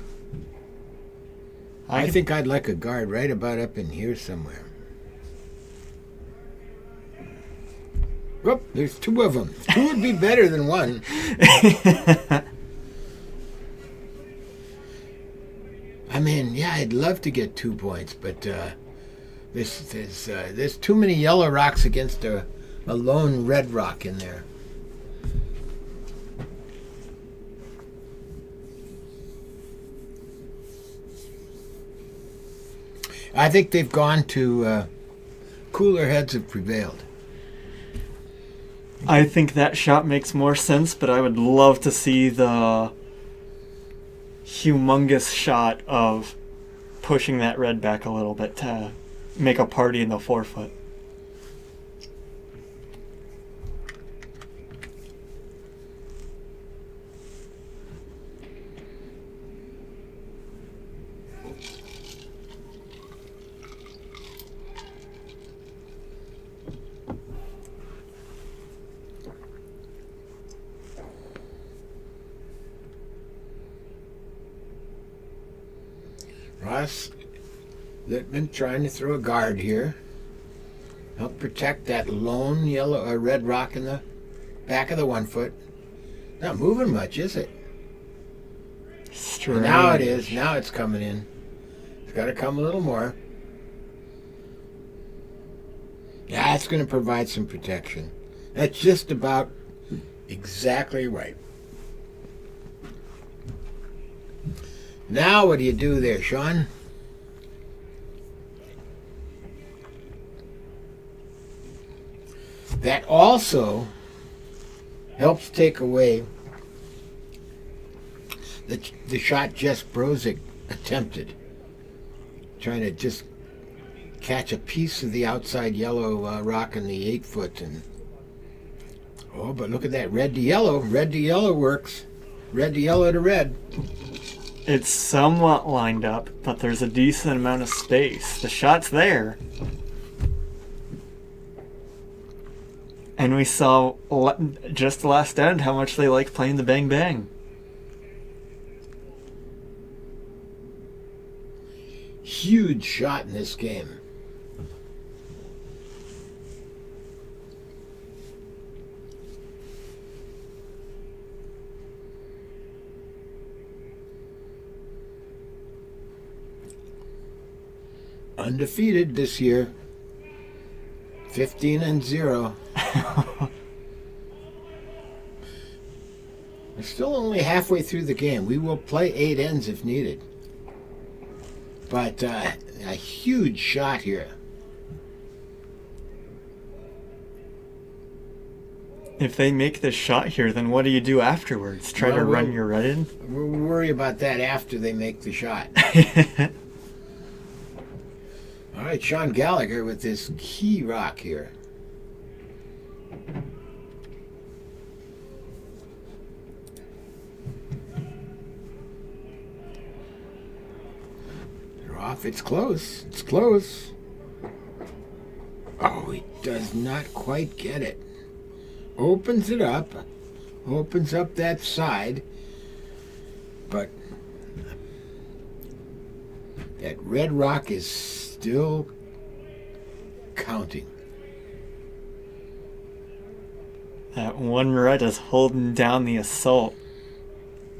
I think I'd like a guard right about up in here somewhere. Oh, there's 2 of them. 2 would be better than 1. I mean, yeah, I'd love to get 2 points, but there's too many yellow rocks against a lone red rock in there. I think they've gone to cooler heads have prevailed. I think that shot makes more sense, but I would love to see the humongous shot of pushing that red back a little bit to make a party in the 4 foot. Ross Litman trying to throw a guard here. Help protect that lone yellow or red rock in the back of the 1 foot. Not moving much, is it? Strange. Now it is. Now it's coming in. It's got to come a little more. Yeah, it's going to provide some protection. That's just about exactly right. Now what do you do there, Sean? That also helps take away the shot just Brozic attempted. Trying to just catch a piece of the outside yellow rock in the 8 foot. And oh, but look at that. Red to yellow. Red to yellow works. Red to yellow to red. It's somewhat lined up, but there's a decent amount of space. The shot's there. And we saw just last end how much they like playing the bang bang. Huge shot in this game. Undefeated this year. 15-0. We're still only halfway through the game. We will play 8 ends if needed. But a huge shot here. If they make this shot here, then what do you do afterwards? Try to run your red in? We'll worry about that after they make the shot. All right, Sean Gallagher with this key rock here. They're off. It's close. It's close. Oh, he does not quite get it. Opens it up. Opens up that side. But that red rock is still counting. That one red is holding down the assault.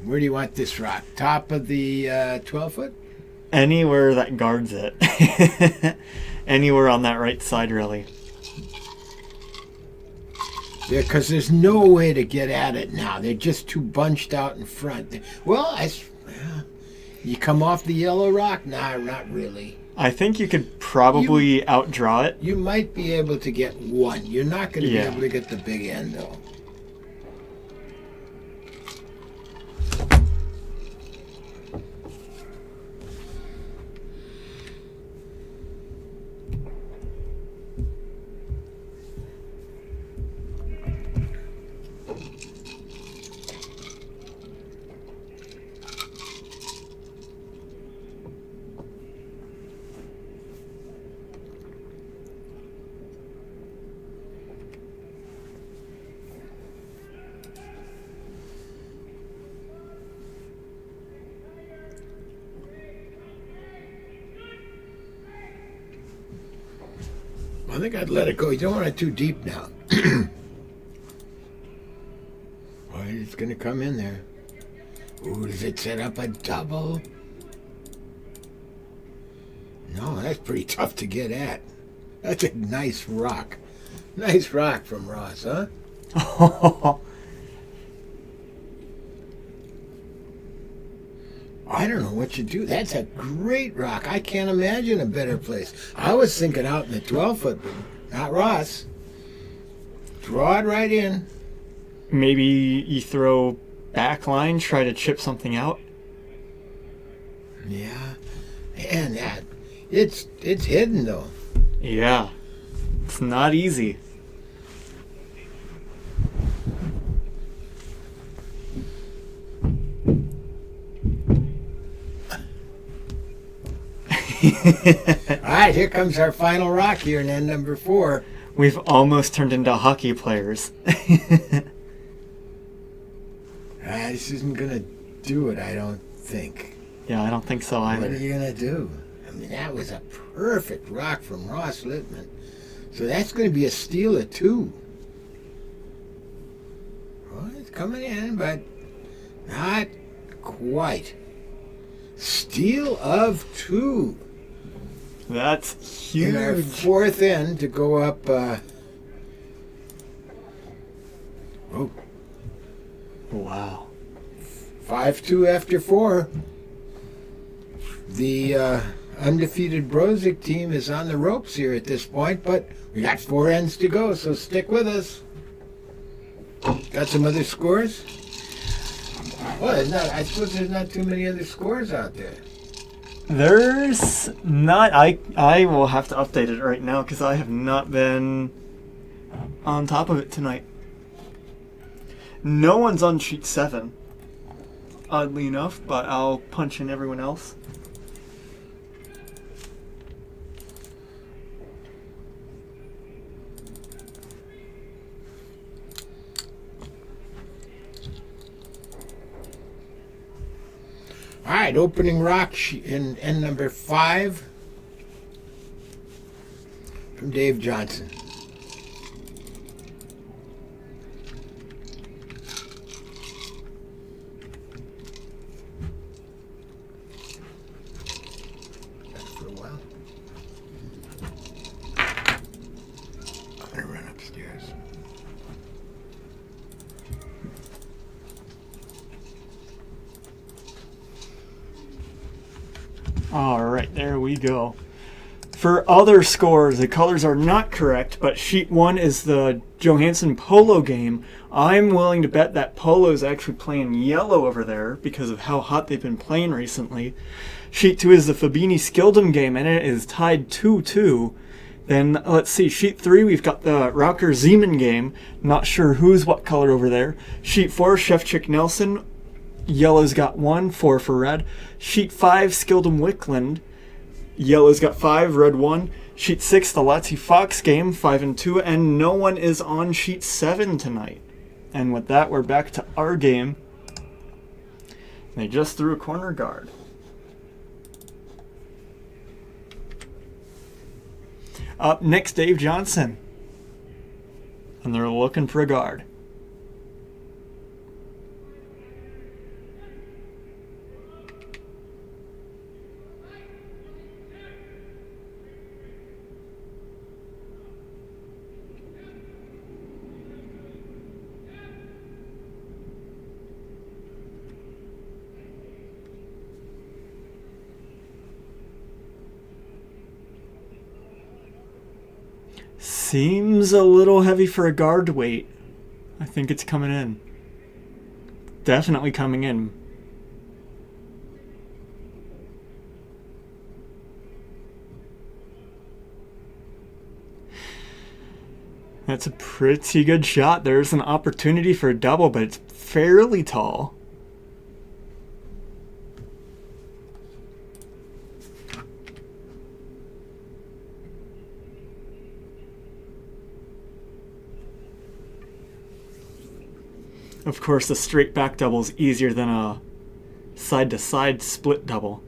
Where do you want this rock? Top of the 12 foot? Anywhere that guards it. Anywhere on that right side, really. Yeah, because there's no way to get at it now. They're just too bunched out in front. Well, you come off the yellow rock? Nah, not really. I think you could probably outdraw it. You might be able to get one. You're not going to be able to get the big end, though. I think I'd let it go. You don't want it too deep now. Oh, it's going to come in there. Ooh, does it set up a double? No, that's pretty tough to get at. That's a nice rock. Nice rock from Ross, huh? I don't know what you do. That's a great rock. I can't imagine a better place. I was thinking out in the 12 foot, but not Ross. Draw it right in. Maybe you throw back line, try to chip something out. Yeah. And that it's hidden though. Yeah. It's not easy. All right, here comes our final rock here in end number 4. We've almost turned into hockey players. This isn't going to do it, I don't think. Yeah, I don't think so What are either. you going to do? I mean, that was a perfect rock from Ross Litman. So that's going to be a steal of 2. Well, it's coming in, but not quite. Steal of 2. That's In our huge. 4th end to go up. Wow. 5-2 after 4. The undefeated Brozic team is on the ropes here at this point, but we got 4 ends to go, so stick with us. Got some other scores? Well, I suppose there's not too many other scores out there. There's not. I will have to update it right now because I have not been on top of it tonight. No one's on sheet 7, oddly enough, but I'll punch in everyone else. All right, opening rock in end number 5 from Dave Johnson. That's for a while. I'm gonna run upstairs. Alright, there we go. For other scores, the colors are not correct, but sheet 1 is the Johansson Polo game. I'm willing to bet that Polo is actually playing yellow over there because of how hot they've been playing recently. Sheet 2 is the Fabini Skildum game, and it is tied 2-2. Then, let's see, sheet 3, we've got the Rauker Zeman game. Not sure who's what color over there. Sheet 4, Shevchik Nelson. Yellow's got 1, 4 for red. Sheet 5, Skildum Wickland. Yellow's got 5, red 1. Sheet 6, the Lazzi Fox game, 5 and 2. And no one is on sheet 7 tonight. And with that, we're back to our game. They just threw a corner guard. Up next, Dave Johnson. And they're looking for a guard. Seems a little heavy for a guard weight. I think it's coming in. Definitely coming in. That's a pretty good shot. There's an opportunity for a double, but it's fairly tall. Of course, a straight back double is easier than a side-to-side split double.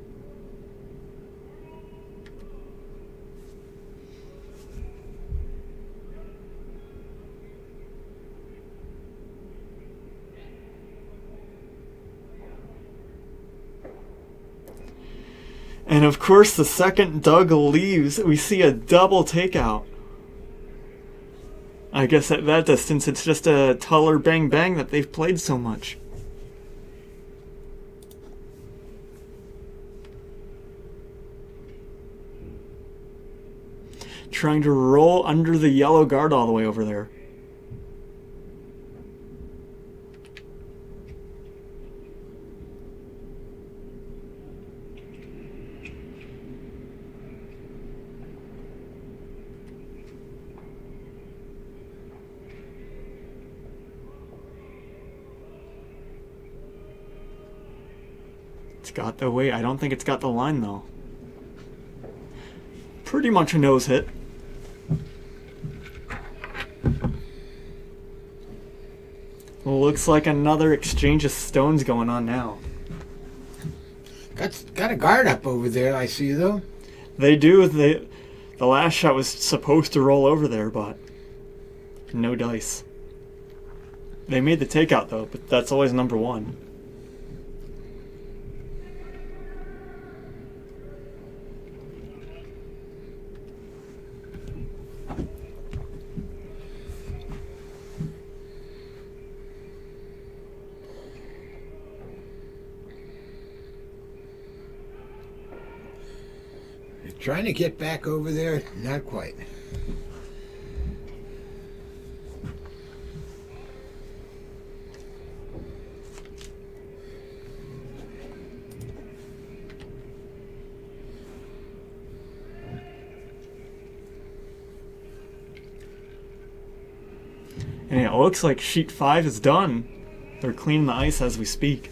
And of course, the second Doug leaves, we see a double takeout. I guess at that distance, it's just a taller bang bang that they've played so much. Trying to roll under the yellow guard all the way over there. It's got the weight. I don't think it's got the line, though. Pretty much a nose hit. Looks like another exchange of stones going on now. Got a guard up over there, I see, though. They do. The last shot was supposed to roll over there, but no dice. They made the takeout, though, but that's always number one. Trying to get back over there, not quite. And it looks like sheet 5 is done. They're cleaning the ice as we speak.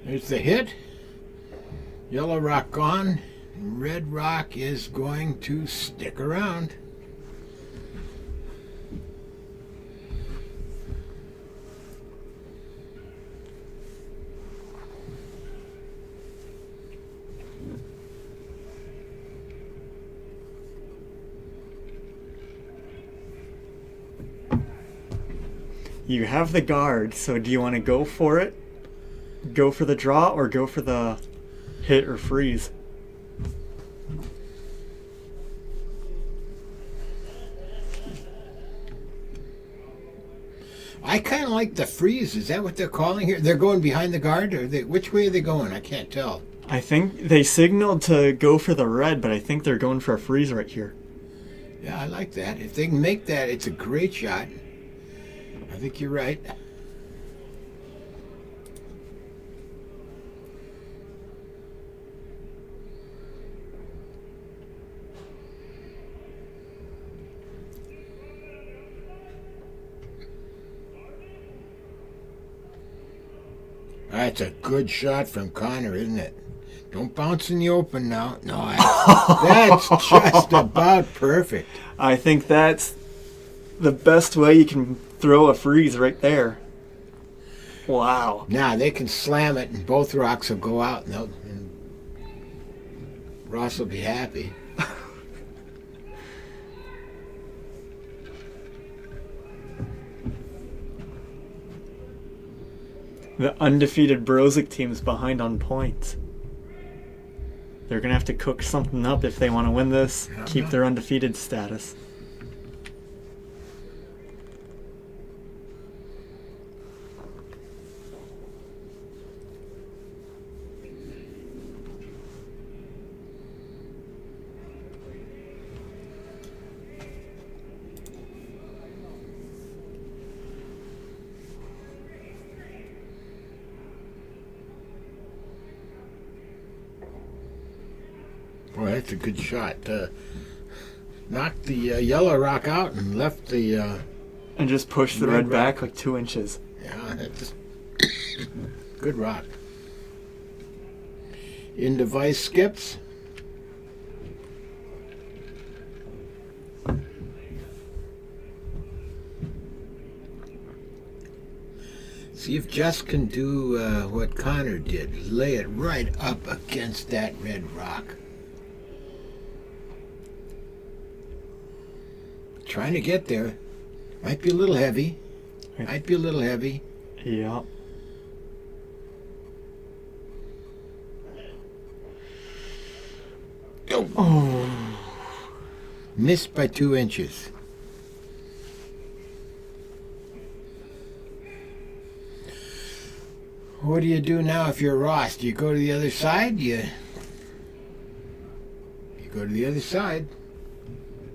There's the hit. Yellow rock gone. Red rock is going to stick around. You have the guard, so do you want to go for it? Go for the draw or go for the hit or freeze? I kind of like the freeze. Is that what they're calling here? They're going behind the guard, or which way are they going? I can't tell. I think they signaled to go for the red, but I think they're going for a freeze right here. Yeah, I like that. If they can make that, it's a great shot. I think you're right. That's a good shot from Connor, isn't it? Don't bounce in the open now. No, that's just about perfect. I think that's the best way you can throw a freeze right there. Wow. Now they can slam it and both rocks will go out and Ross will be happy. The undefeated Brozic team's behind on points. They're going to have to cook something up if they want to win this, keep their undefeated status. Boy, that's a good shot. Knocked the yellow rock out and left the... And just push the red rock back like 2 inches. Yeah, that's good rock. Into vice skips. See if Jess can do what Connor did. Lay it right up against that red rock. Trying to get there. Might be a little heavy. Might be a little heavy. Yeah. Oh. Missed by 2 inches. What do you do now if you're Ross? Do you go to the other side? You go to the other side.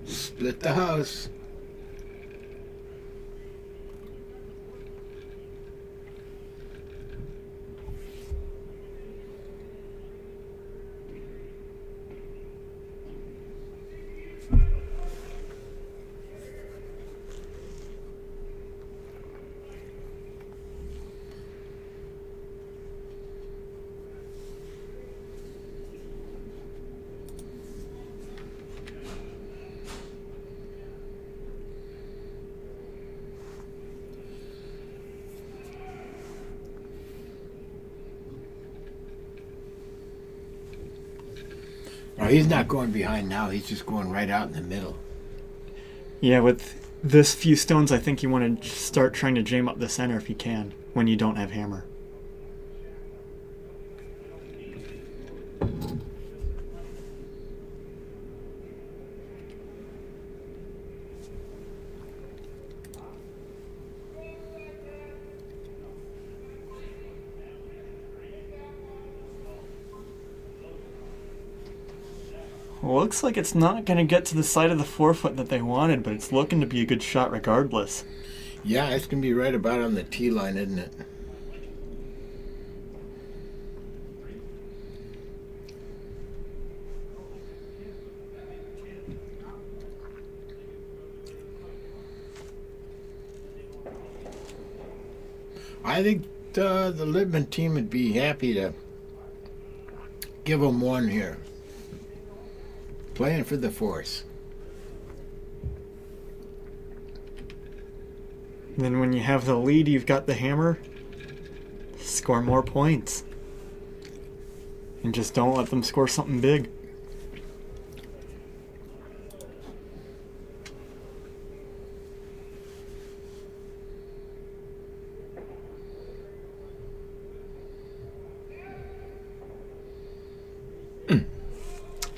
Split the house. Oh, he's not going behind now. He's just going right out in the middle. Yeah, with this few stones, I think you want to start trying to jam up the center if you can, when you don't have hammer. Looks like it's not going to get to the side of the forefoot that they wanted, but it's looking to be a good shot regardless. Yeah, it's going to be right about on the tee line, isn't it? I think the Litman team would be happy to give them one here. Playing for the force. And then when you have the lead, you've got the hammer. Score more points. And just don't let them score something big.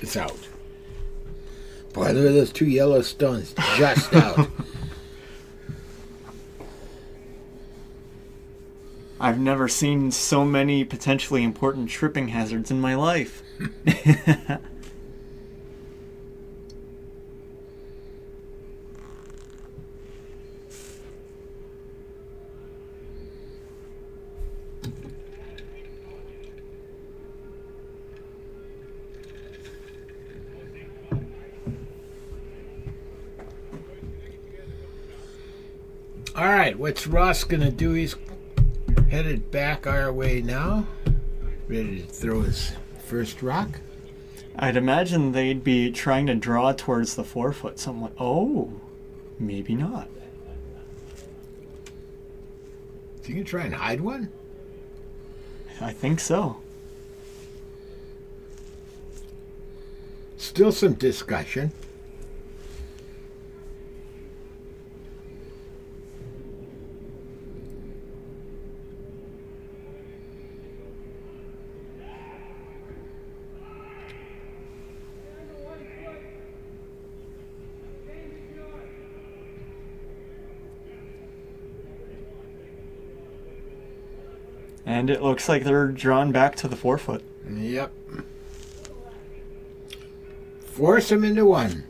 It's out. Boy, look at those two yellow stones just out. I've never seen so many potentially important tripping hazards in my life. All right, what's Ross going to do? He's headed back our way now. Ready to throw his first rock. I'd imagine they'd be trying to draw towards the forefoot somewhat. Oh, maybe not. Is he going to try and hide one? I think so. Still some discussion. And it looks like they're drawn back to the forefoot. Yep. Force him into one.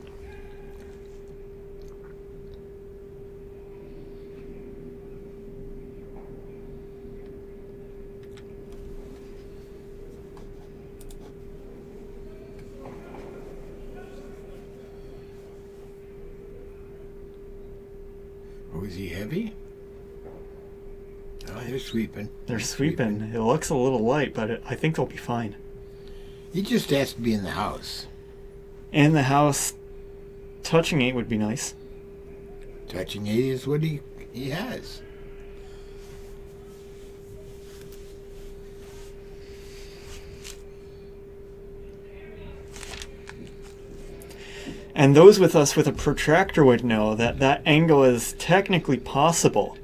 Oh, is he heavy? Oh, they're sweeping. They're sweeping. It looks a little light, but I think they'll be fine. He just has to be in the house. And the house, touching 8 would be nice. Touching 8 is what he has. And those with us with a protractor would know that that angle is technically possible.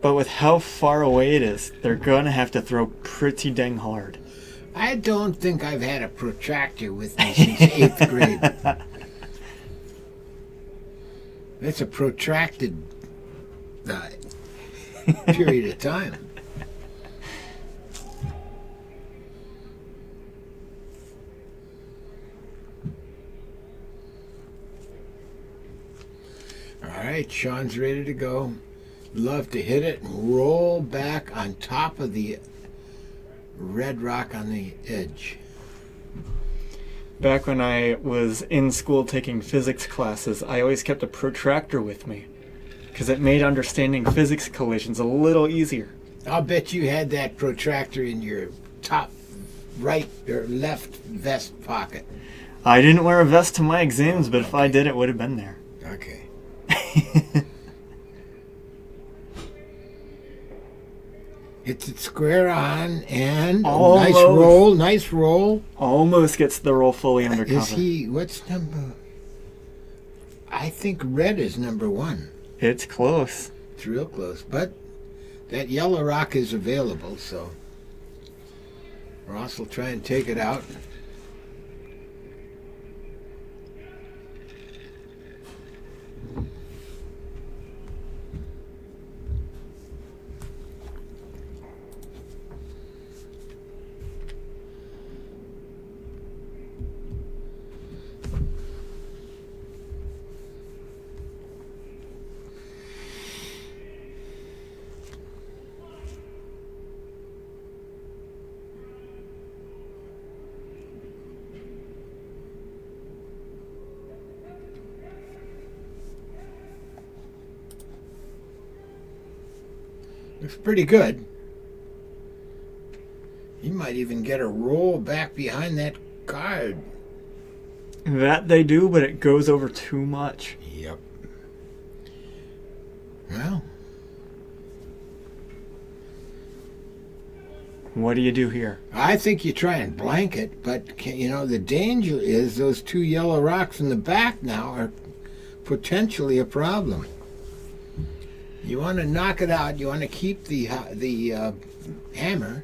But with how far away it is, they're going to have to throw pretty dang hard. I don't think I've had a protractor with me since 8th grade. That's a protracted period of time. All right, Sean's ready to go. Love to hit it and roll back on top of the red rock on the edge. Back when I was in school taking physics classes, I always kept a protractor with me because it made understanding physics collisions a little easier. I'll bet you had that protractor in your top right or left vest pocket. I didn't wear a vest to my exams, but if I did, it would have been there. Okay. Hits it square on, and Almost. nice roll. Almost gets the roll fully under Is cover. he, what's number? I think red is number 1. It's close. It's real close, but that yellow rock is available, so Ross will try and take it out. Looks pretty good. You might even get a roll back behind that card. That they do, but it goes over too much. Yep. Well, What do you do here? I think you try and blank it, but the danger is those 2 yellow rocks in the back now are potentially a problem. You want to knock it out. You want to keep the hammer.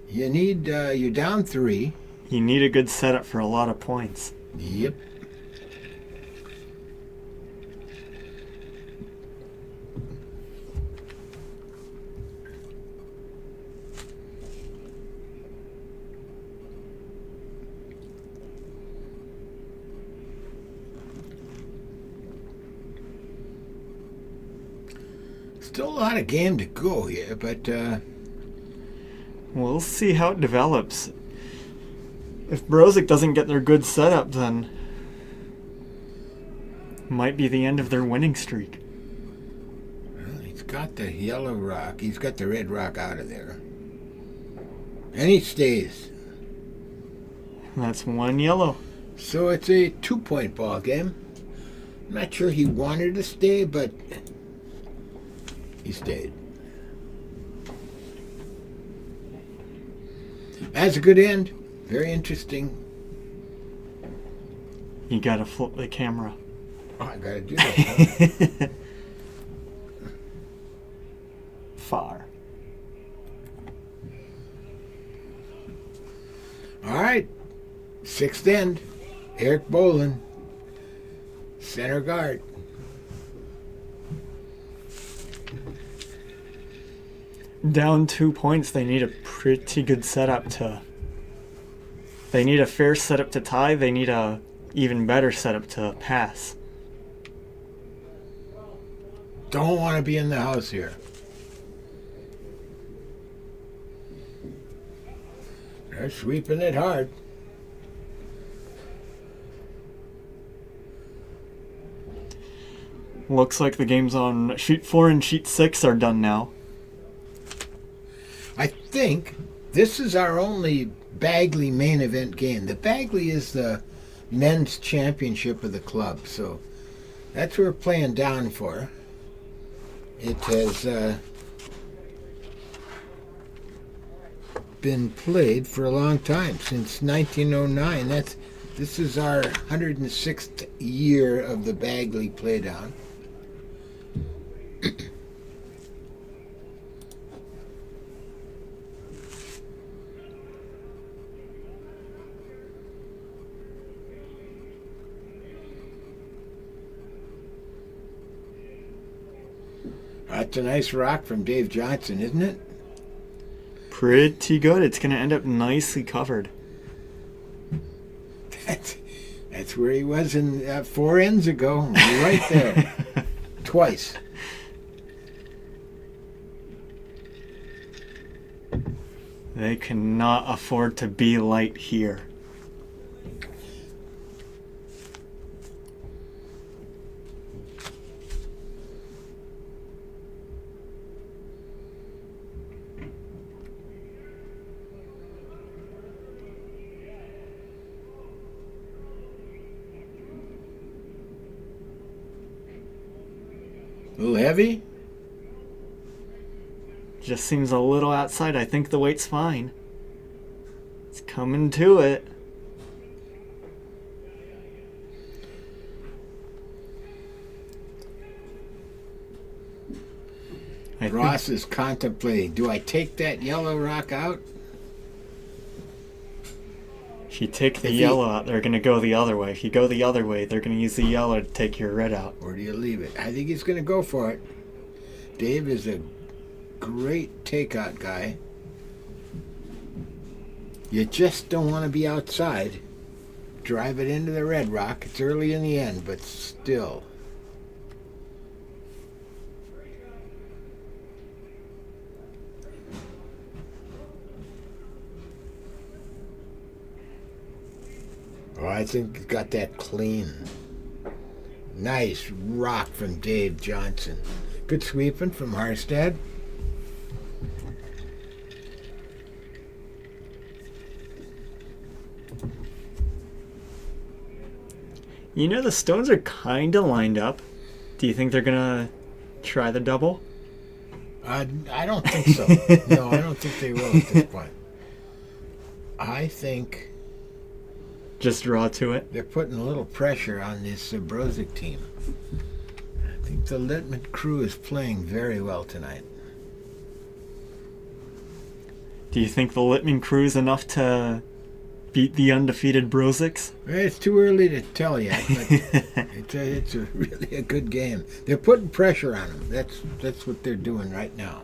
You need you're down 3. You need a good setup for a lot of points. Yep. Still a lot of game to go here, but We'll see how it develops. If Brozic doesn't get their good setup, then might be the end of their winning streak. well, he's got the yellow rock. He's got the red rock out of there. And he stays. That's 1 yellow. So it's a 2-point ball game. I'm not sure he wanted to stay, but he stayed. That's a good end. Very interesting. You gotta flip the camera. Oh, I gotta do that. Far. All right. 6th end. Eric Bolin. Center guard. Down 2 points, they need a pretty good setup to... They need a fair setup to tie, they need a even better setup to pass. Don't want to be in the house here. They're sweeping it hard. Looks like the games on sheet 4 and sheet 6 are done now. I think this is our only Bagley main event game. The Bagley is the men's championship of the club, so that's what we're playing down for. It has been played for a long time, since 1909. This is our 106th year of the Bagley playdown. That's a nice rock from Dave Johnson, isn't it? Pretty good. It's going to end up nicely covered. That's where he was in 4 ends ago, right there, twice. They cannot afford to be light here. A little heavy? Just seems a little outside. I think the weight's fine. It's coming to it. Ross is contemplating, do I take that yellow rock out? If you take the yellow out, they're going to go the other way. If you go the other way, they're going to use the yellow to take your red out. Or do you leave it? I think he's going to go for it. Dave is a great takeout guy. You just don't want to be outside. Drive it into the red rock. It's early in the end, but still. Oh, I think he's got that clean. Nice rock from Dave Johnson. Good sweeping from Harstad. You know, the stones are kind of lined up. Do you think they're going to try the double? I don't think so. No, I don't think they will at this point. I think just draw to it. They're putting a little pressure on this Brozic team. I think the Litman crew is playing very well tonight. Do you think the Litman crew is enough to beat the undefeated Brozics? It's too early to tell yet, but it's really a good game. They're putting pressure on them. That's what they're doing right now.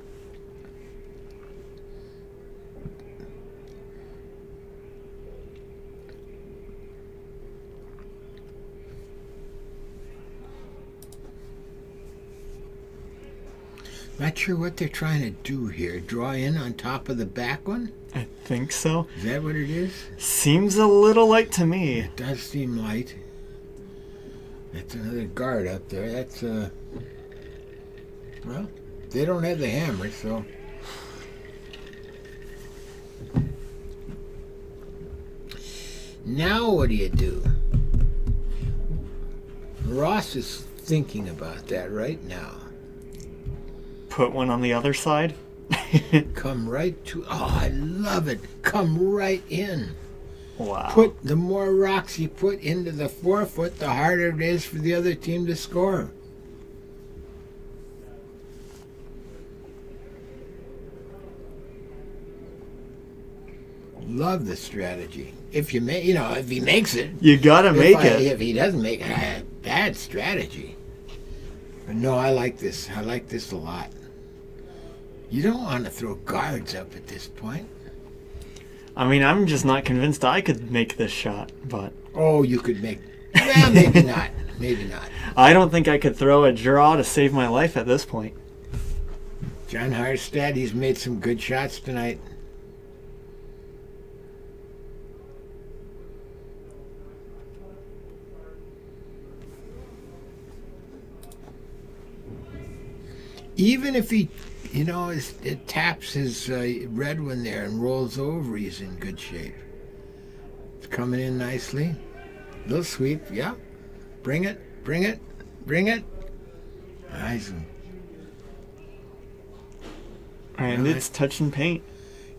Not sure what they're trying to do here. Draw in on top of the back one? I think so. Is that what it is? Seems a little light to me. It does seem light. That's another guard up there. That's, well, they don't have the hammer, so. Now what do you do? Ross is thinking about that right now. Put one on the other side? Come right to, oh, I love it. Come right in. Wow. The more rocks you put into the 4 foot, the harder it is for the other team to score. Love the strategy. If you make, if he makes it, you gotta make it. If he doesn't make it, bad strategy. But no, I like this. I like this a lot. You don't want to throw guards up at this point. I mean, I'm just not convinced I could make this shot, but... Oh, you could make... Well, maybe not. Maybe not. I don't think I could throw a draw to save my life at this point. John Harstad, he's made some good shots tonight. Even if he, it taps his red one there and rolls over, he's in good shape. It's coming in nicely. Little sweep, yeah. Bring it, bring it, bring it. Nice. And it's touching paint.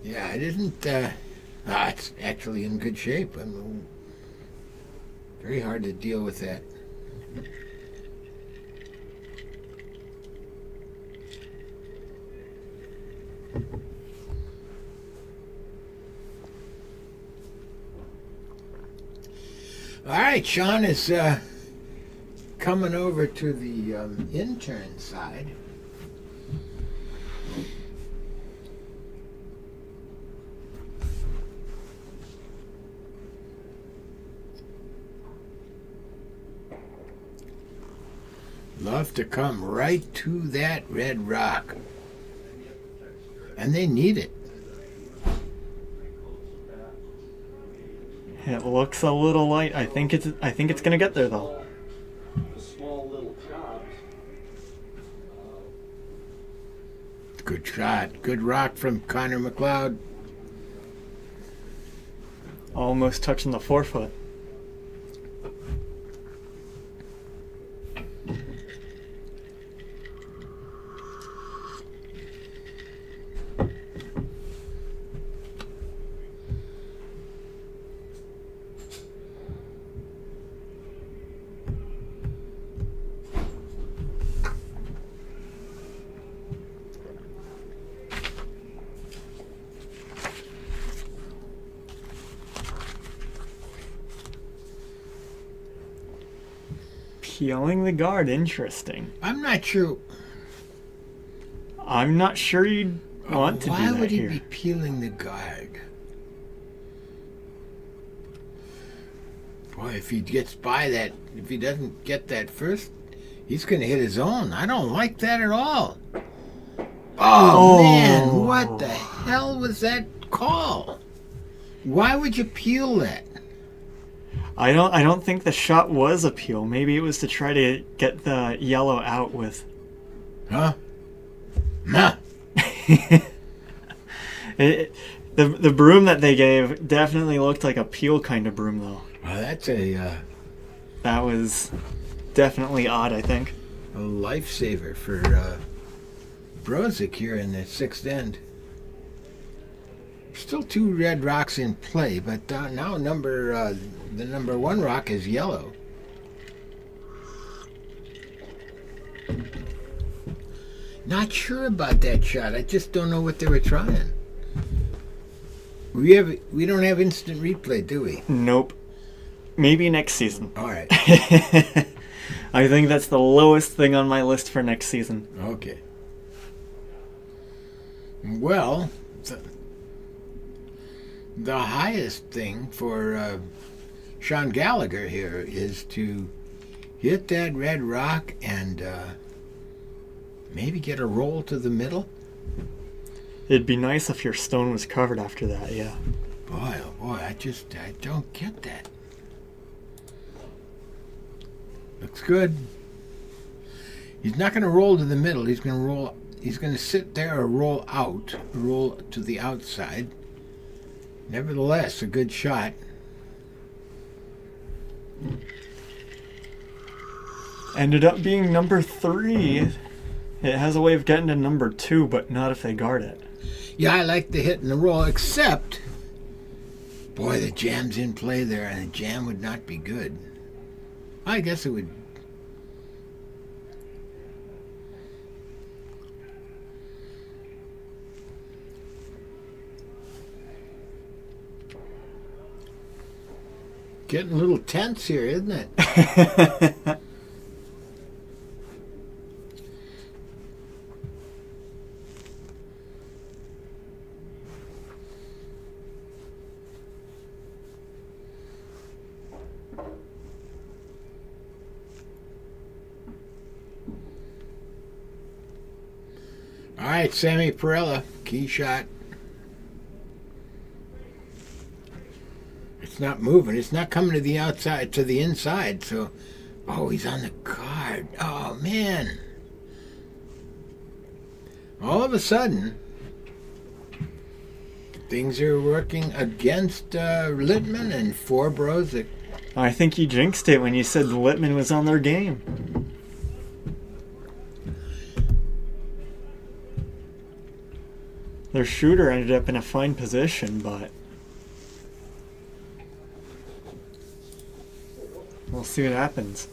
Yeah, it isn't, it's actually in good shape. Very hard to deal with that. All right, Sean is coming over to the intern side. Love to come right to that red rock. And they need it. It looks a little light. I think it's gonna get there though. Small little chops. Good shot. Good rock from Connor McLeod. Almost touching the 4 foot. Peeling the guard, interesting. I'm not sure. I'm not sure you'd want to do Why that would he here. be peeling the guard? Boy, if he gets by that, if he doesn't get that first, he's going to hit his own. I don't like that at all. Oh, man, what the hell was that call? Why would you peel that? I don't think the shot was a peel. Maybe it was to try to get the yellow out with. Huh? Nah. The broom that they gave definitely looked like a peel kind of broom, though. Well, that's a That was definitely odd, I think. lifesaver for Brozic here in the sixth end. Still 2 red rocks in play, but now the number 1 rock is yellow. Not sure about that shot. I just don't know what they were trying. We don't have instant replay, do we? Nope. Maybe next season. All right. I think that's the lowest thing on my list for next season. Okay. Well, the highest thing for Sean Gallagher here is to hit that red rock and maybe get a roll to the middle. It'd be nice if your stone was covered after that, yeah. Boy, oh boy, I don't get that. Looks good. He's not going to roll to the middle. He's going to sit there or roll out, roll to the outside. Nevertheless, a good shot. Ended up being number 3. It has a way of getting to number 2, but not if they guard it. Yeah, I like the hit and the roll, except, boy, the jam's in play there, and the jam would not be good. I guess it would. Getting a little tense here, isn't it? All right, Sammy Perella, key shot. It's not moving. It's not coming to the outside, to the inside. So, oh, he's on the card. Oh, man. All of a sudden, things are working against Litman and for Brozic. I think you jinxed it when you said Litman was on their game. Their shooter ended up in a fine position, but we'll see what happens.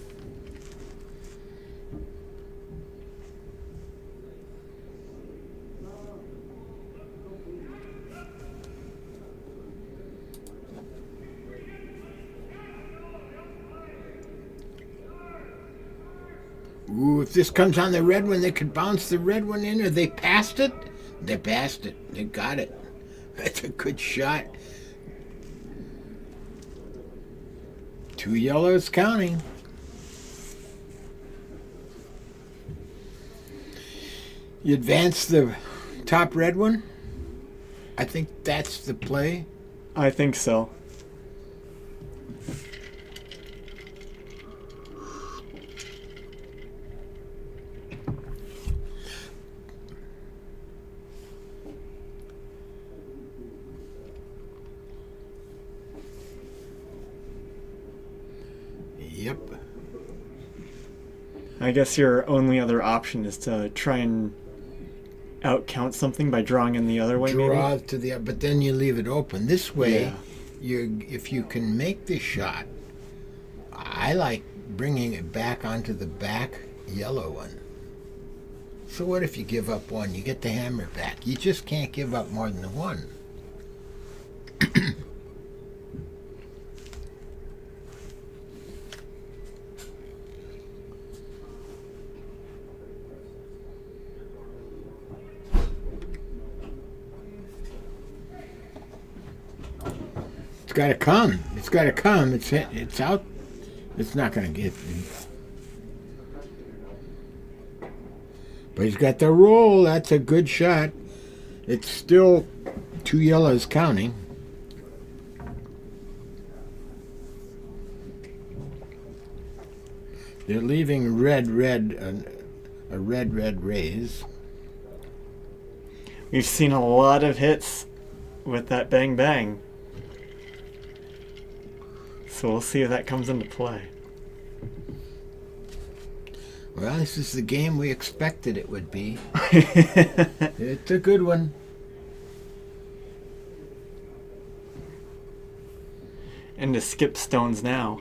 Ooh, if this comes on the red one, they could bounce the red one in, or they passed it. They passed it. They got it. That's a good shot. 2 yellows counting. You advance the top red one. I think that's the play. I think so. Yep. I guess your only other option is to try and outcount something by drawing in the other way, Draw maybe? to the, but then you leave it open. This way, Yeah. if you can make the shot, I like bringing it back onto the back yellow one. So what if you give up one? You get the hammer back. You just can't give up more than one. It's got to come. It's got to come. It's out. It's not going to get. But he's got the roll. That's a good shot. It's still 2 yellows counting. They're leaving red, a red raise. We've seen a lot of hits with that bang bang. So we'll see if that comes into play. Well, this is the game we expected it would be. It's a good one. And to skip stones now.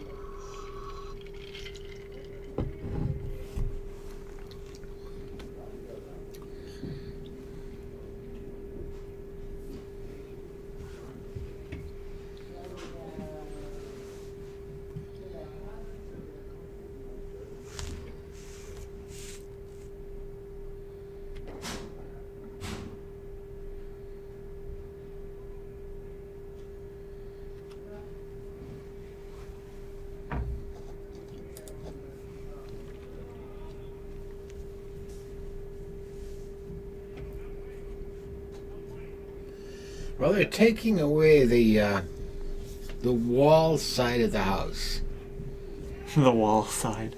Well, they're taking away the wall side of the house. The wall side.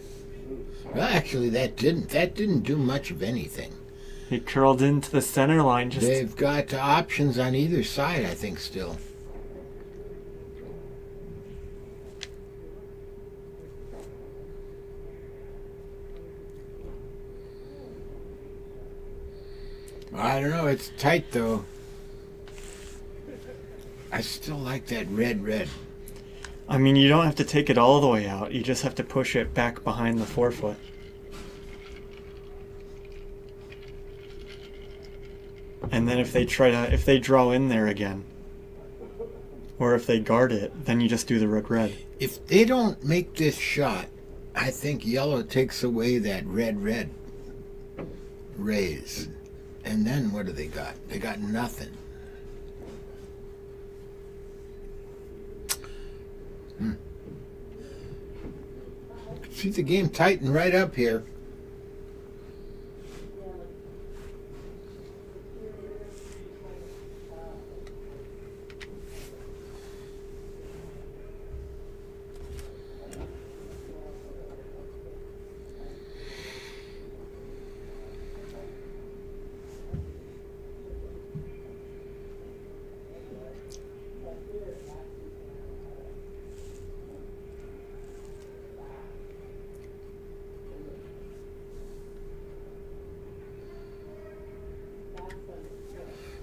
Well, actually, that didn't do much of anything. He curled into the center line. Just They've got options on either side, I think, still. I don't know. It's tight, though. I still like that red. I mean, you don't have to take it all the way out. You just have to push it back behind the forefoot. And then if they draw in there again, or if they guard it, then you just do the red. If they don't make this shot, I think yellow takes away that red raise. And then what do they got? They got nothing. See the game tighten right up here.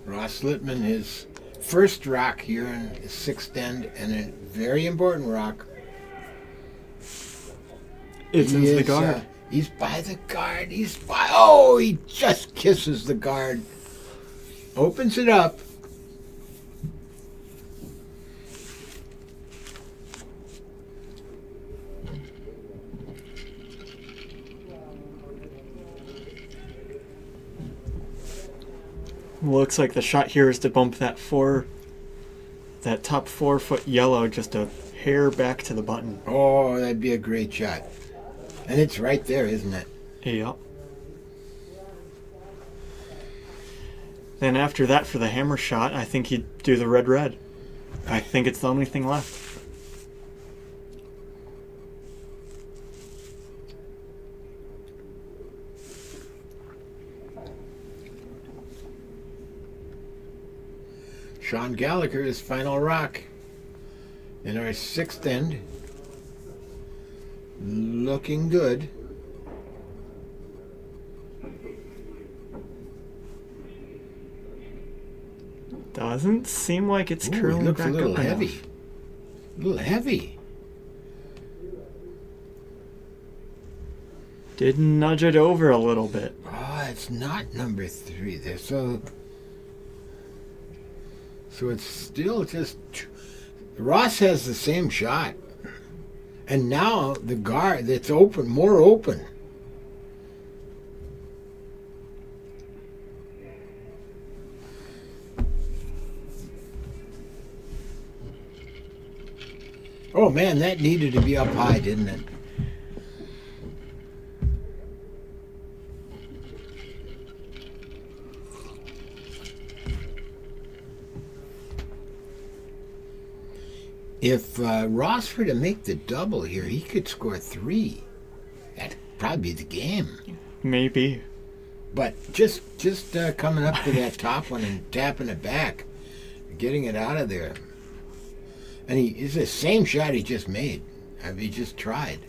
Ross Litman, his first rock here in his sixth end, and a very important rock. It's in the guard. He's by the guard. Oh, he just kisses the guard. Opens it up. Looks like the shot here is to bump that top 4 foot yellow just a hair back to the button. Oh, that'd be a great shot. And it's right there, isn't it? Yep. Then after that, for the hammer shot, I think he'd do the red. I think it's the only thing left. Sean Gallagher, his final rock in our sixth end. Looking good. Doesn't seem like it's Ooh, curling it looks back a little up heavy. enough. A little heavy. Did nudge it over a little bit. Oh, it's not number 3 there. So it's still just... Ross has the same shot. And now the guard, it's open, more open. Oh man, that needed to be up high, didn't it? If Ross were to make the double here, he could score 3. That'd probably be the game. Maybe. But just coming up to that top one and tapping it back, getting it out of there. And it's the same shot he just made. I mean, he just tried.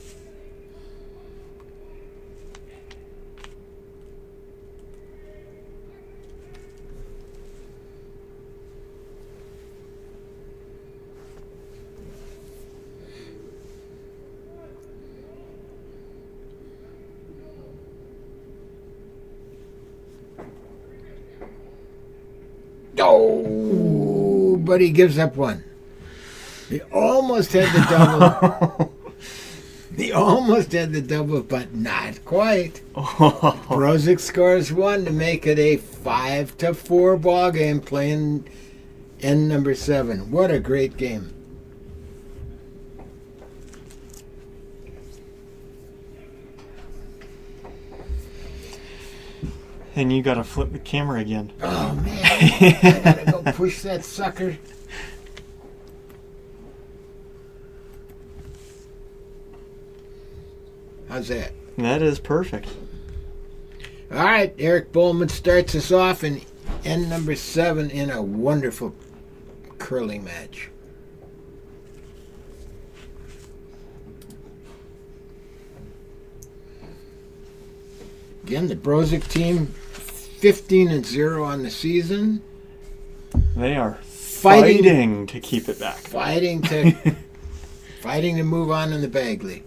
Oh, but he gives up one. He almost had the double. He almost had the double, but not quite. Brozic scores 1 to make it a 5-4 ball game, playing end number 7. What a great game. And you gotta flip the camera again. Oh man, I gotta go push that sucker. How's that? That is perfect. All right, Eric Bowman starts us off in end number 7 in a wonderful curling match. Again, the Brozic team 15-0 on the season. They are fighting to keep it back. Fighting to move on in the Bagley.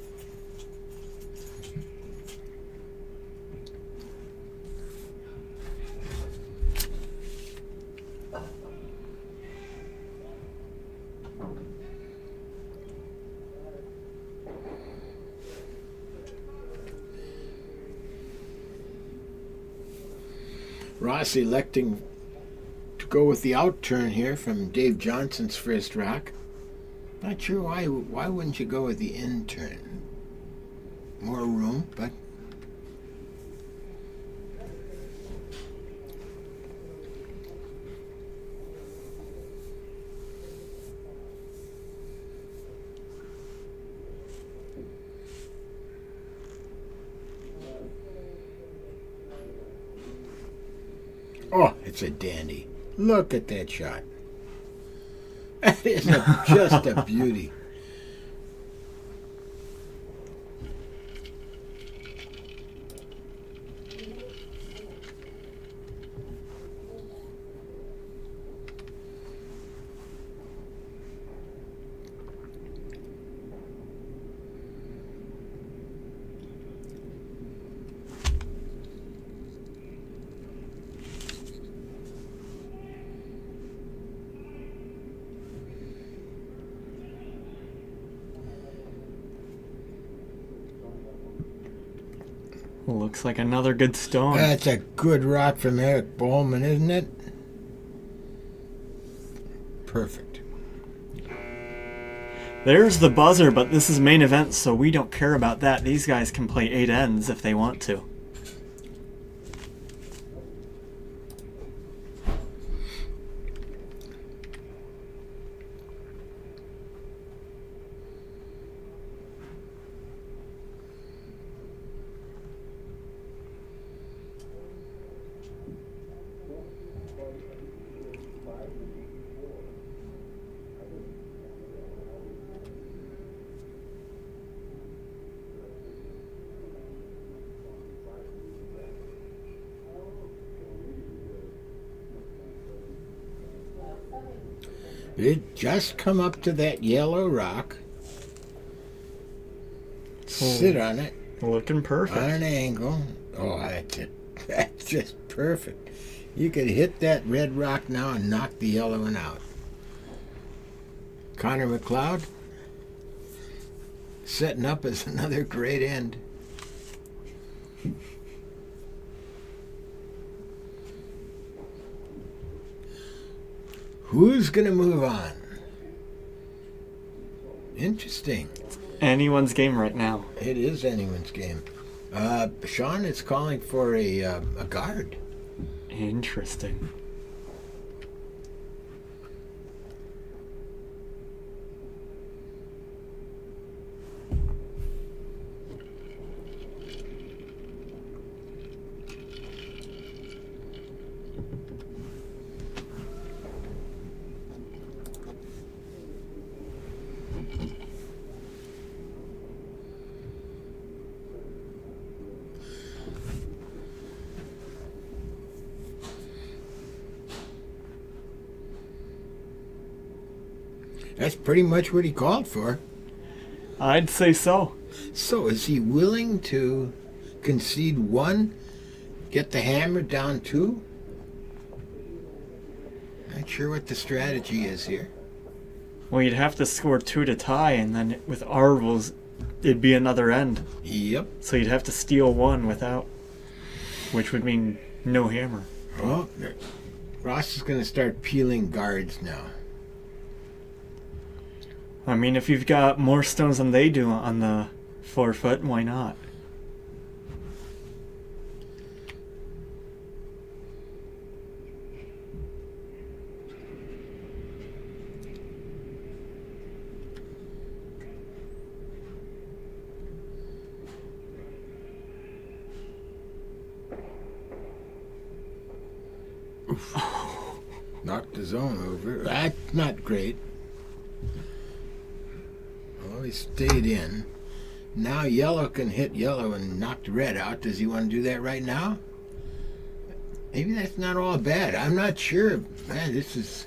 Ross electing to go with the outturn here from Dave Johnson's first rock. Not sure why. Why wouldn't you go with the in turn? More room, but oh, it's a dandy. Look at that shot. That is just a beauty. Looks like another good stone. That's a good rock from Eric Bowman, isn't it? Perfect. There's the buzzer, but this is main event, so we don't care about that. These guys can play 8 ends if they want to. It just come up to that yellow rock. Sit on it Looking perfect. on an angle. Oh, that's it. That's just perfect. You could hit that red rock now and knock the yellow one out. Connor McLeod setting up as another great end. Who's going to move on? Interesting. Anyone's game right now. It is anyone's game. Sean is calling for a guard. Interesting. That's pretty much what he called for. I'd say so. So is he willing to concede 1, get the hammer down 2? Not sure what the strategy is here. Well, you'd have to score 2 to tie, and then with Arvels, it'd be another end. Yep. So you'd have to steal 1 without, which would mean no hammer. Well, Ross is going to start peeling guards now. I mean, if you've got more stones than they do on the forefoot, why not? Knocked the zone over. That's not great. Well, he stayed in. Now yellow can hit yellow and knock the red out. Does he want to do that right now? Maybe that's not all bad. I'm not sure. Man, this is...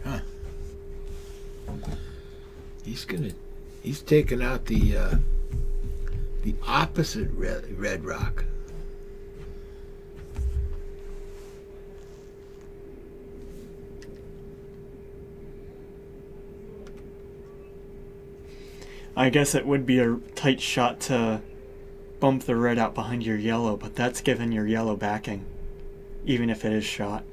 Huh. He's taking out the opposite red rock. I guess it would be a tight shot to bump the red out behind your yellow, but that's given your yellow backing, even if it is shot.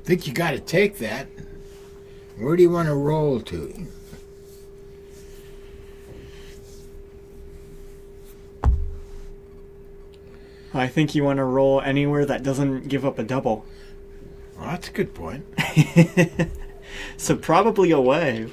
I think you got to take that. Where do you want to roll to? I think you want to roll anywhere that doesn't give up a double. Well, that's a good point. So probably away.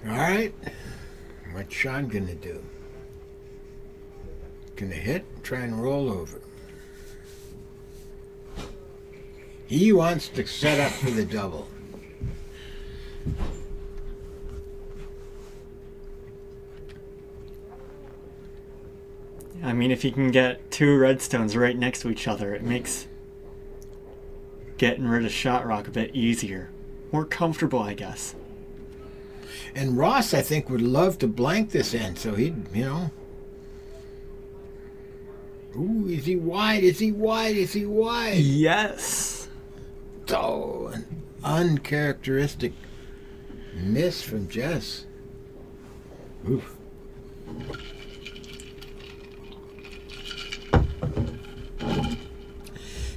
All right. What's Sean going to do? Going to hit and try and roll over. He wants to set up for the double. I mean, if you can get 2 redstones right next to each other, it makes getting rid of shot rock a bit easier. More comfortable, I guess. And Ross, I think, would love to blank this end, so he'd, you know. Ooh, is he wide? Is he wide? Is he wide? Yes. Oh, an uncharacteristic miss from Jess. Oof.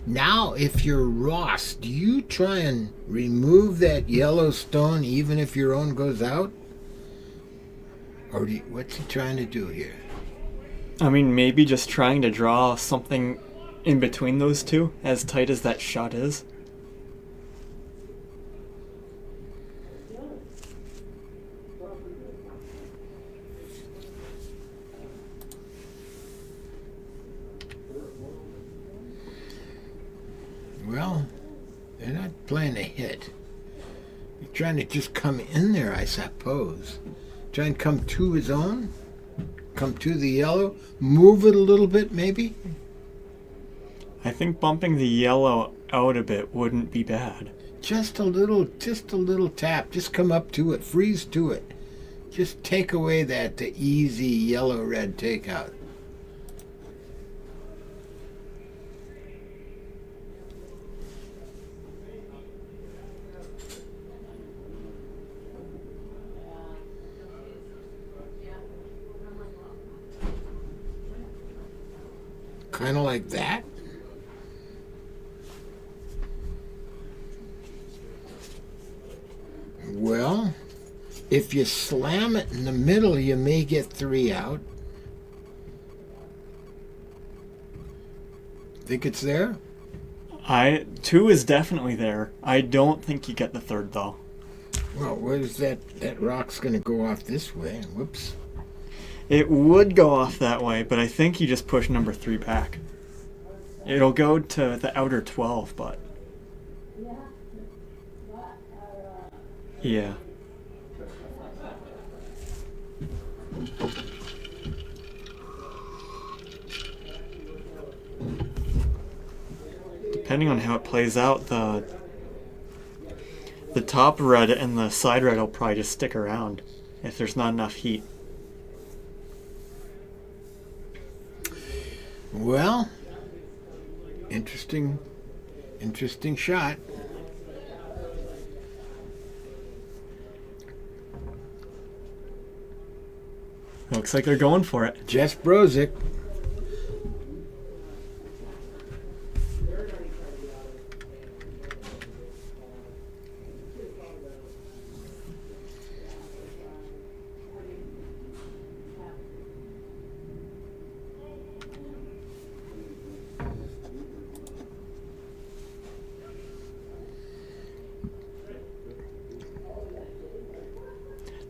Now, if you're Ross, do you try and remove that yellow stone even if your own goes out? Or what's he trying to do here? I mean, maybe just trying to draw something in between those two, as tight as that shot is. Well, they're not playing a hit. He's trying to just come in there, I suppose. Try and come to his own. Come to the yellow. Move it a little bit, maybe. I think bumping the yellow out a bit wouldn't be bad. Just a little tap. Just come up to it. Freeze to it. Just take away that easy yellow-red takeout. Kind of like that. Well, if you slam it in the middle, you may get 3 out. Think it's there? 2 is definitely there. I don't think you get the 3rd though. Well, where's that rock's going to go off this way? Whoops. It would go off that way, but I think you just push number 3 back. It'll go to the outer 12, but... Yeah. Depending on how it plays out, the top red and the side red will probably just stick around if there's not enough heat. Well, interesting shot. Looks like they're going for it. Jeff Brozic.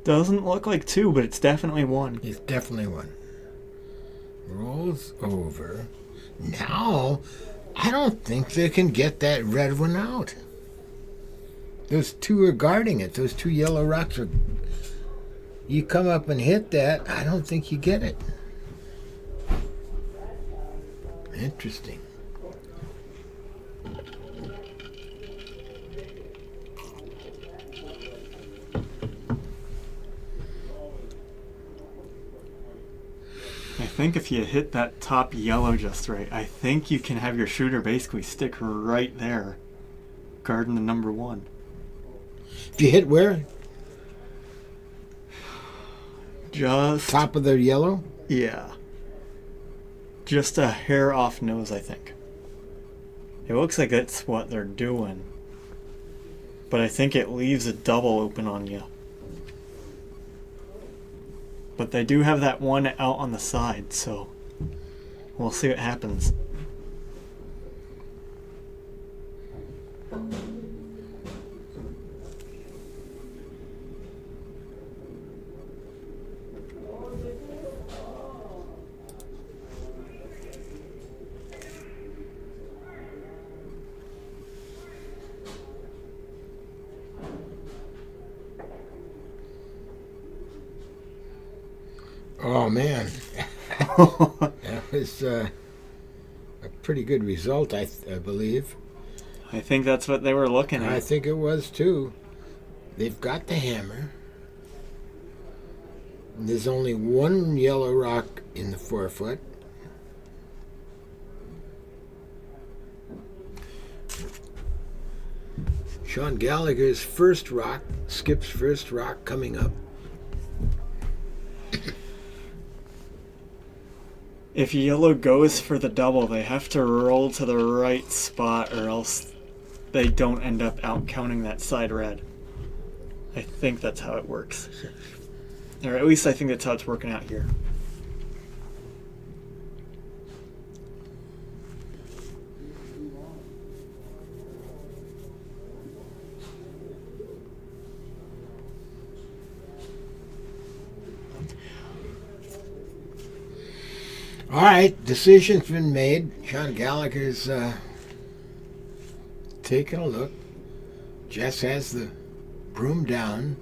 Doesn't look like 2, but it's definitely 1. He's definitely 1. Rolls over. Now, I don't think they can get that red one out. Those 2 are guarding it. Those 2 yellow rocks are... You come up and hit that, I don't think you get it. Interesting. I think if you hit that top yellow just right, I think you can have your shooter basically stick right there, guarding the number 1. If you hit where? Just... Top of the yellow? Yeah. Just a hair off nose, I think. It looks like that's what they're doing. But I think it leaves a double open on you. But they do have that one out on the side, so we'll see what happens. Oh, man. That was a pretty good result, I believe. I think that's what they were looking at. I think it was, too. They've got the hammer. There's only 1 yellow rock in the 4-foot. Sean Gallagher's first rock, Skip's first rock coming up. If yellow goes for the double, they have to roll to the right spot or else they don't end up out counting that side red. I think that's how it works. Or at least I think that's how it's working out here. All right, decision's been made. Sean Gallagher's taking a look. Jess has the broom down.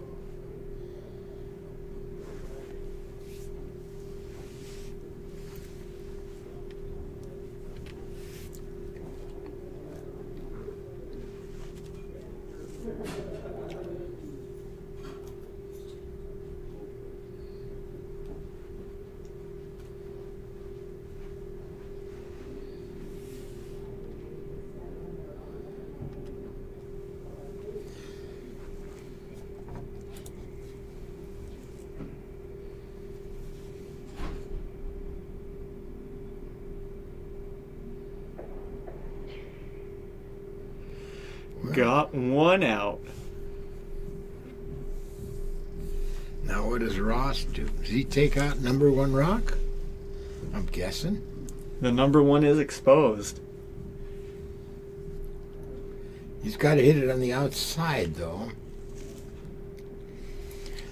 Got one out. Now what does Ross do? Does he take out number one rock? I'm guessing. The number one is exposed. He's got to hit it on the outside, though.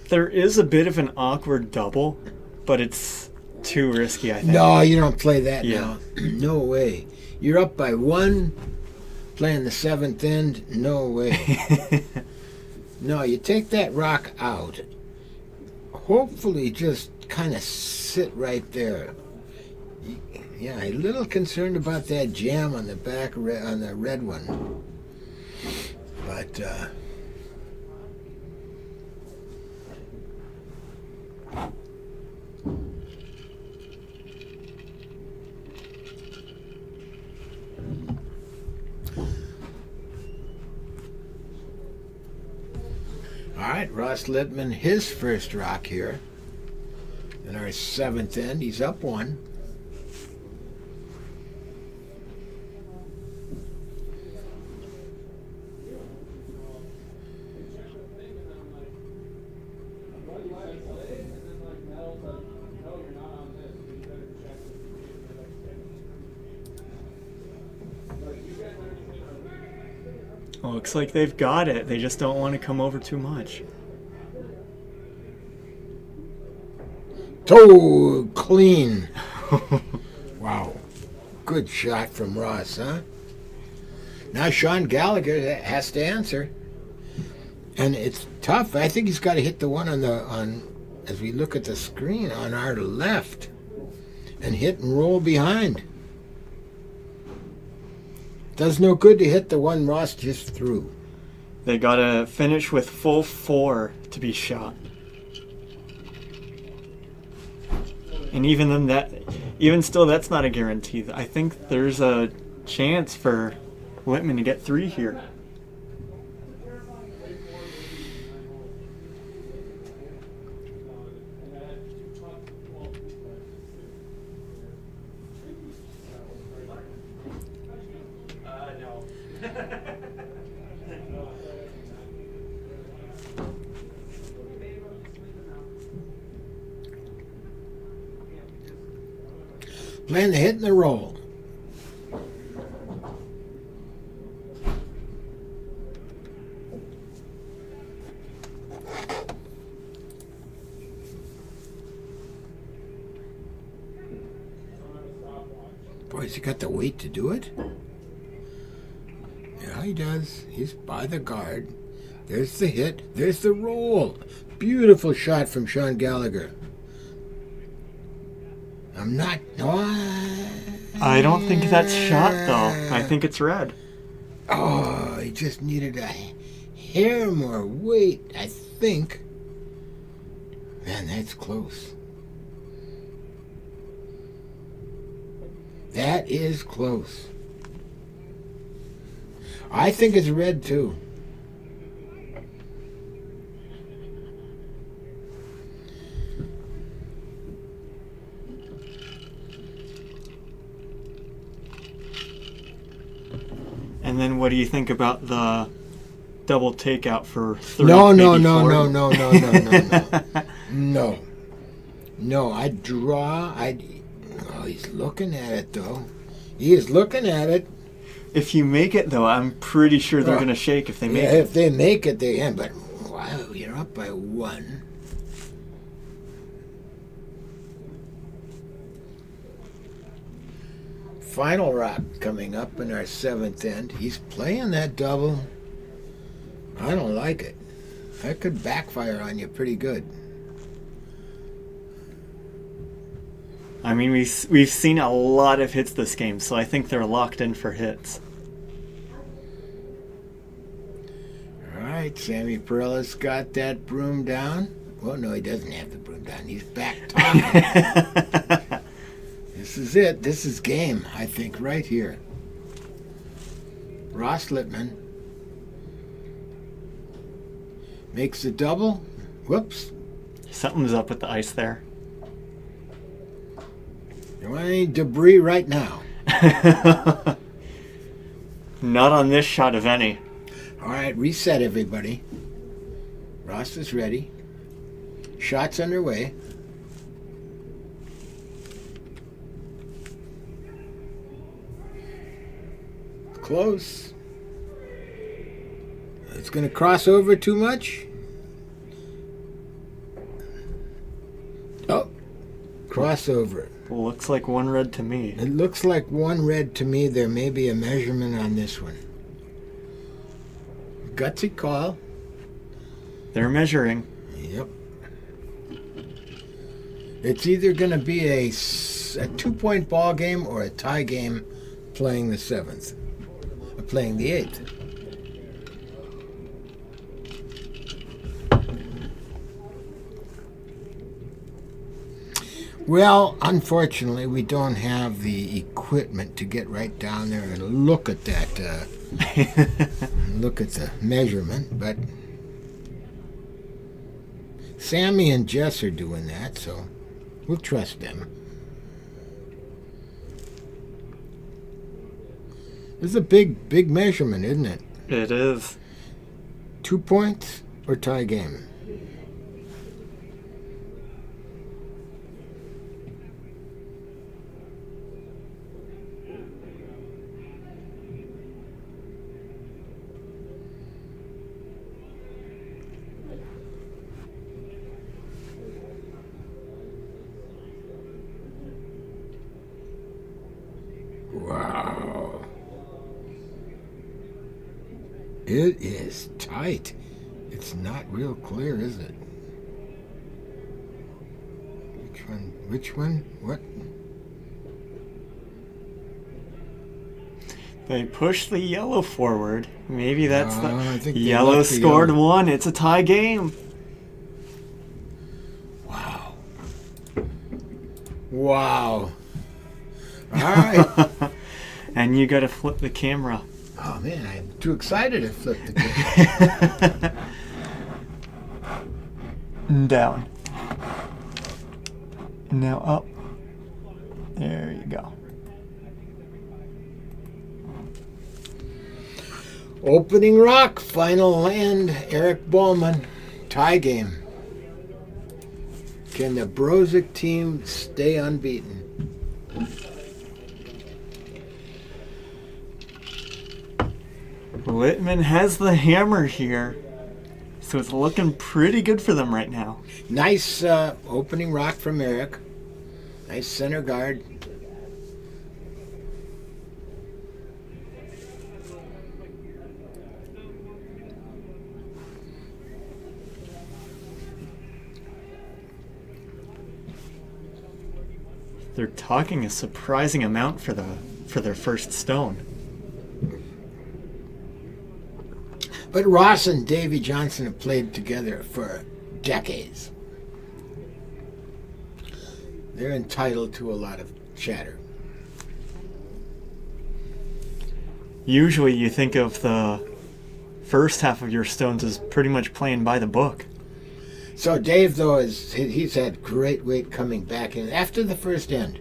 There is a bit of an awkward double, but it's too risky, I think. No, you don't play that Yeah. now. No way. You're up by one, playing the seventh end. No way. No, you take that rock out. Hopefully just kind of sit right there. Yeah, a little concerned about that jam on the back, on the red one. But, all right, Ross Litman, his first rock here. In our seventh end, he's up one. Looks like they've got it. They just don't want to come over too much. Oh, clean. Wow. Good shot from Ross, huh? Now Sean Gallagher has to answer. And it's tough. I think he's got to hit the one on as we look at the screen, on our left. And hit and roll behind. Does no good to hit the one Ross just threw. They gotta finish with full 4 to be shot. And even still, that's not a guarantee. I think there's a chance for Litman to get 3 here. Playing the hit and the roll. Boy, has he got the weight to do it? Yeah, he does. He's by the guard. There's the hit. There's the roll. Beautiful shot from Sean Gallagher. I'm not... I don't think that's shot, though. I think it's red. Oh, he just needed a hair more weight, I think. Man, that's close. That is close. I think it's red, too. And then what do you think about the double takeout for 30? No. No, I'd draw. Oh, he's looking at it, though. He is looking at it. If you make it, though, I'm pretty sure they're Well, going to shake if they make Yeah, it. if they make it, they can. But, wow, you're up by one. Final rock coming up in our 7th end. He's playing that double. I don't like it. That could backfire on you pretty good. I mean, we've seen a lot of hits this game, so I think they're locked in for hits. All right, Sammy Perella's got that broom down. Well, no, he doesn't have the broom down. He's back top. This is it. This is game, I think, right here. Ross Litman makes a double. Whoops. Something's up with the ice there. You want any debris right now? Not on this shot of any. All right, reset everybody. Ross is ready. Shots underway. Close. It's going to cross over too much. Oh, crossover. Looks like one red to me. It looks like one red to me. There may be a measurement on this one. Gutsy call. They're measuring. Yep. It's either going to be a 2-point ball game or a tie game playing the 7th. Or playing the 8th. Well, unfortunately, we don't have the equipment to get right down there and look at that, look at the measurement, but Sammy and Jess are doing that, so we'll trust them. This is a big measurement, isn't it? It is. 2 points or tie game? Wow. It is tight. It's not real clear, is it? Which one? Which one? What? They push the yellow forward. Maybe that's I think the they yellow left the scored yellow. one. It's a tie game. Wow. Wow. All right. And you gotta flip the camera. Oh, man, I'm too excited to flip the game. Down. Now up. There you go. Opening rock, final land, Eric Bowman. Tie game. Can the Brozic team stay unbeaten? Litman has the hammer here. So it's looking pretty good for them right now. Nice opening rock from Eric. Nice center guard. They're talking a surprising amount for their first stone. But Ross and Davy Johnson have played together for decades. They're entitled to a lot of chatter. Usually you think of the first half of your stones as pretty much playing by the book. So Dave, though, he's had great weight coming back in. After the first end,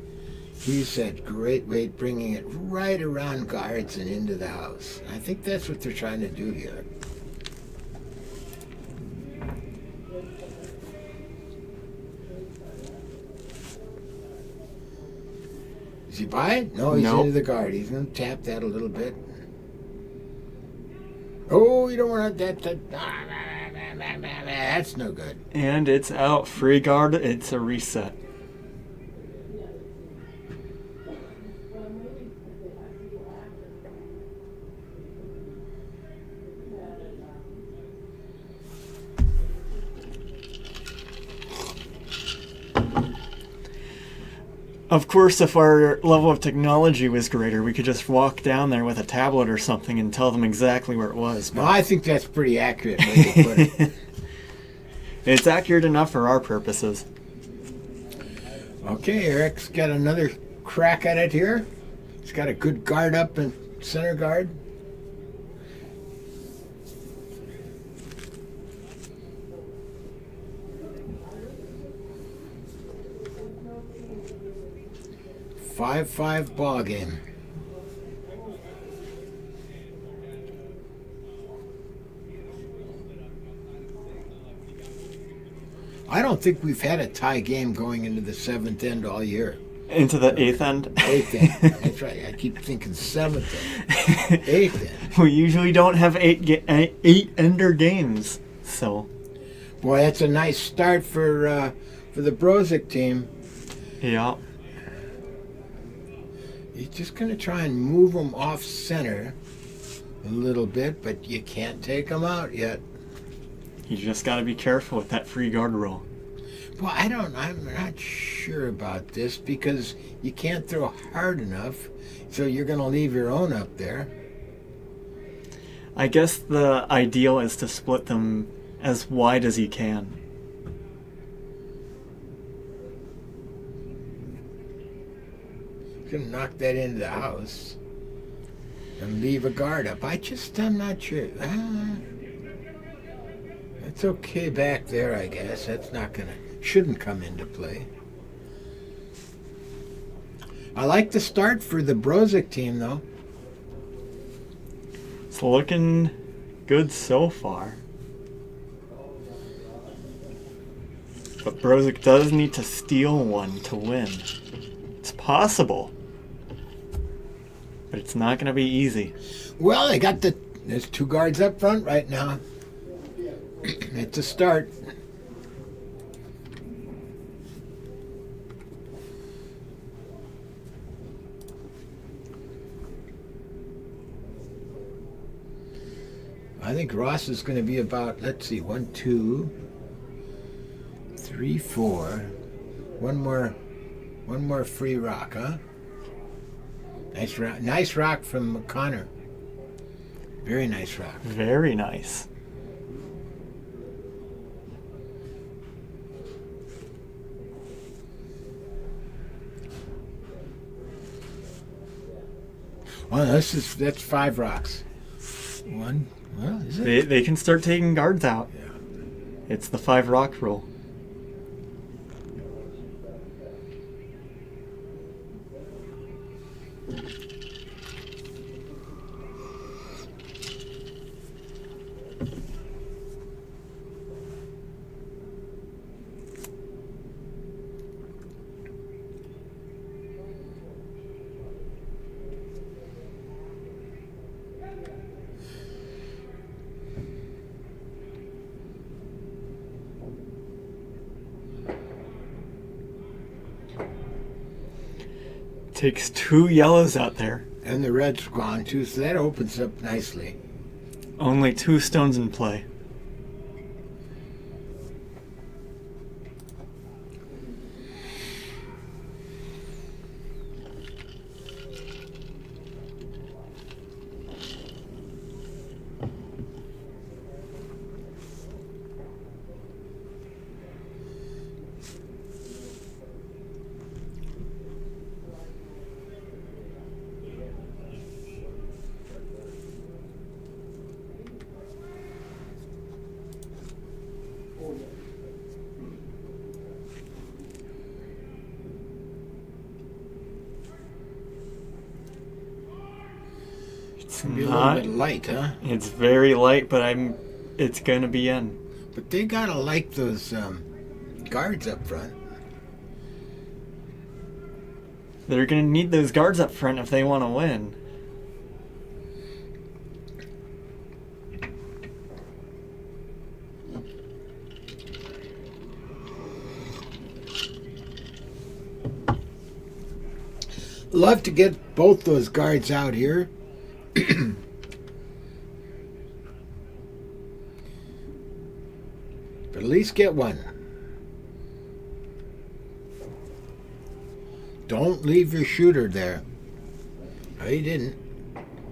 he's had great weight bringing it right around guards and into the house. I think that's what they're trying to do here. Is he by it? No, he's Nope. into the guard. He's going to tap that a little bit. Oh, you don't want that. That's no good. And it's out. Free guard. It's a reset. Of course, if our level of technology was greater, we could just walk down there with a tablet or something and tell them exactly where it was. No, I think that's pretty accurate way to put it. It's accurate enough for our purposes. Okay, Eric's got another crack at it here. He's got a good guard up and center guard. Five ball game. I don't think we've had a tie game going into the seventh end all year. Into the eighth end? Eighth end. That's right. I keep thinking seventh end. Eighth end. We usually don't have eight-ender games, so... Boy, that's a nice start for the Brozic team. Yeah. He's just going to try and move them off center a little bit, but you can't take them out yet. You just got to be careful with that free guard rule. Well, I'm not sure about this because you can't throw hard enough, so you're going to leave your own up there. I guess the ideal is to split them as wide as you can. You're going to knock that into the house and leave a guard up. I'm not sure. It's okay back there, I guess. That's shouldn't come into play. I like the start for the Brozic team, though. It's looking good so far. But Brozic does need to steal one to win. It's possible. But it's not going to be easy. Well, there's two guards up front right now. It's a start. I think Ross is going to be about, let's see, 1, 2, 3, 4. One more free rock, huh? Nice rock from Connor. Very nice rock. Very nice. Well, that's 5 rocks. One. Well, is it? They can start taking guards out. Yeah. It's the 5 rock rule. Takes 2 yellows out there. And the red's gone too, so that opens up nicely. Only 2 stones in play. It's gonna be a little bit light, huh? It's very light, but it's gonna be in. But they gotta like those guards up front. They're gonna need those guards up front if they want to win. Love to get both those guards out here. But at least get one. Don't leave your shooter there. No, he didn't.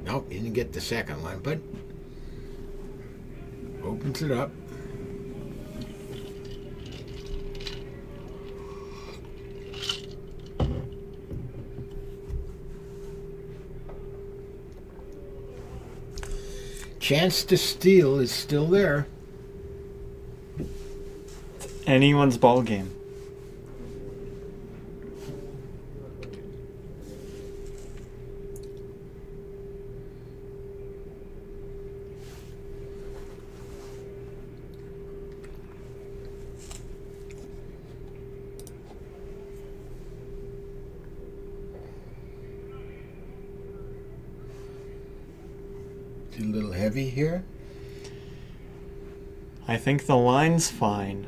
Nope, he didn't get the second one, but opens it up. Chance to steal is still there. Anyone's ball game. It's a little heavy here. I think the line's fine.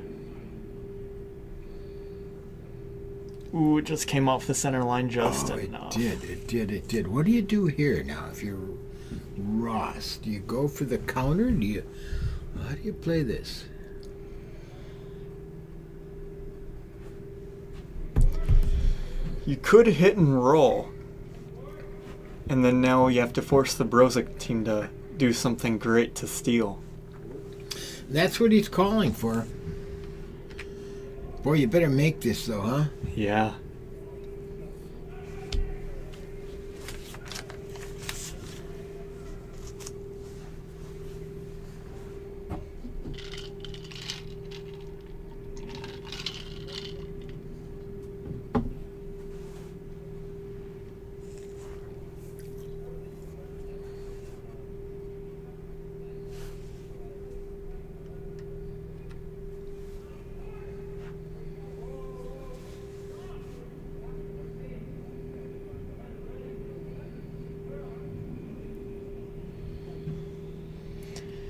Ooh, it just came off the center line just enough. It did. What do you do here now if you're Ross? Do you go for the counter? How do you play this? You could hit and roll. And then now you have to force the Brozic team to do something great to steal. That's what he's calling for. Boy, you better make this though, huh? Yeah.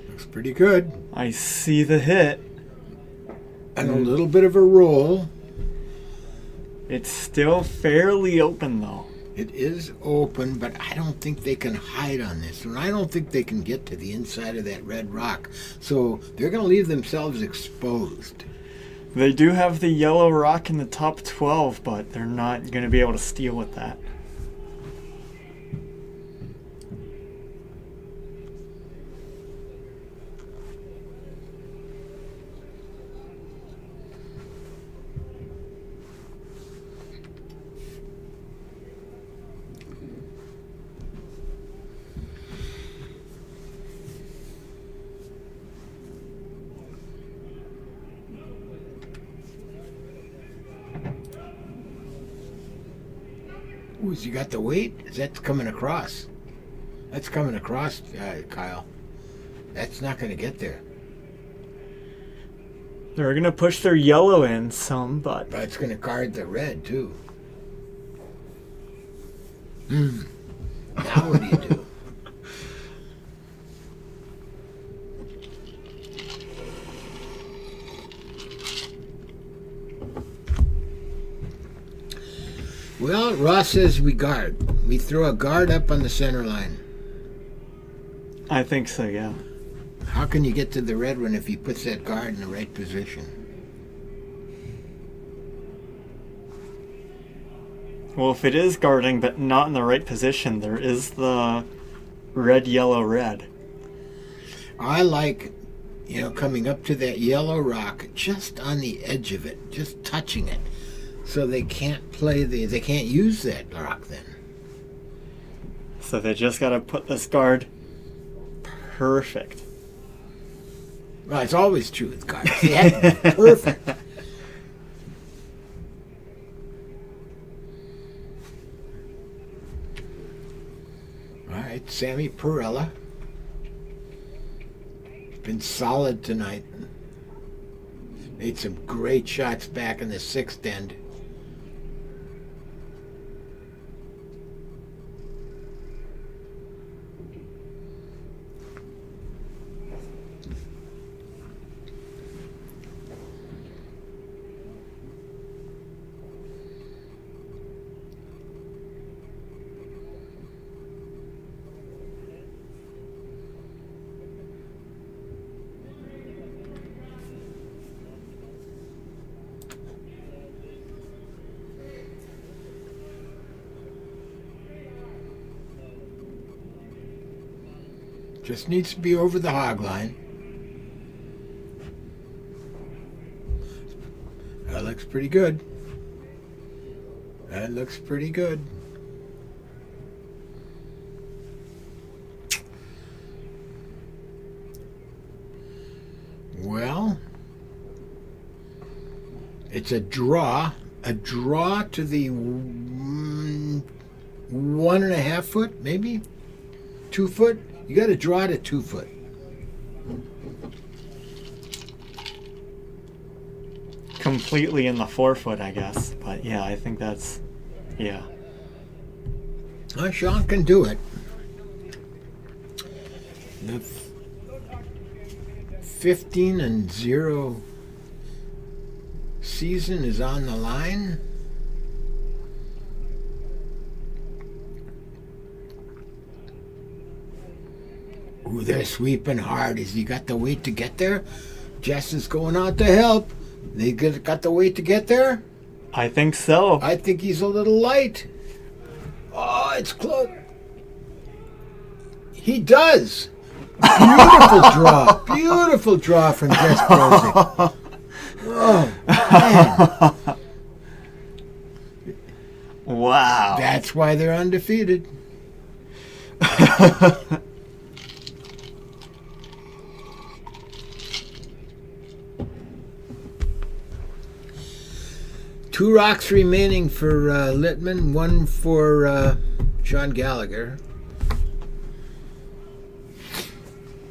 Looks pretty good. I see the hit. And a little bit of a roll. It's still fairly open though. It is open, but I don't think they can hide on this. And I don't think they can get to the inside of that red rock. So they're going to leave themselves exposed. They do have the yellow rock in the top 12, but they're not going to be able to steal with that. Ooh, has he got the weight? Is that coming across? That's coming across, Kyle. That's not going to get there. They're going to push their yellow in some, but... But it's going to guard the red, too. Now what do you do? Well, Ross says we guard. We throw a guard up on the center line. I think so, yeah. How can you get to the red one if he puts that guard in the right position? Well, if it is guarding but not in the right position, there is the red, yellow, red. I like, coming up to that yellow rock, just on the edge of it, just touching it. So they can't they can't use that rock then. So they just got to put this guard perfect. Well, it's always true with guards. They have to be perfect. All right, Sammy Perella. Been solid tonight. Made some great shots back in the sixth end. Just needs to be over the hog line. That looks pretty good. That looks pretty good. Well, it's a draw to the 1.5 foot, maybe 2 foot. You got to draw to 2 foot. Completely in the 4 foot, I guess. But yeah, I think that's, yeah. Sean can do it. The 15-0 season is on the line. Ooh, they're sweeping hard. Has he got the weight to get there? Jess is going out to help. They got the weight to get there? I think so. I think he's a little light. Oh, it's close. He does. Beautiful draw. Beautiful draw from Jess Brozic. Oh, man. Wow. That's why they're undefeated. Two rocks remaining for Litman, one for Sean Gallagher.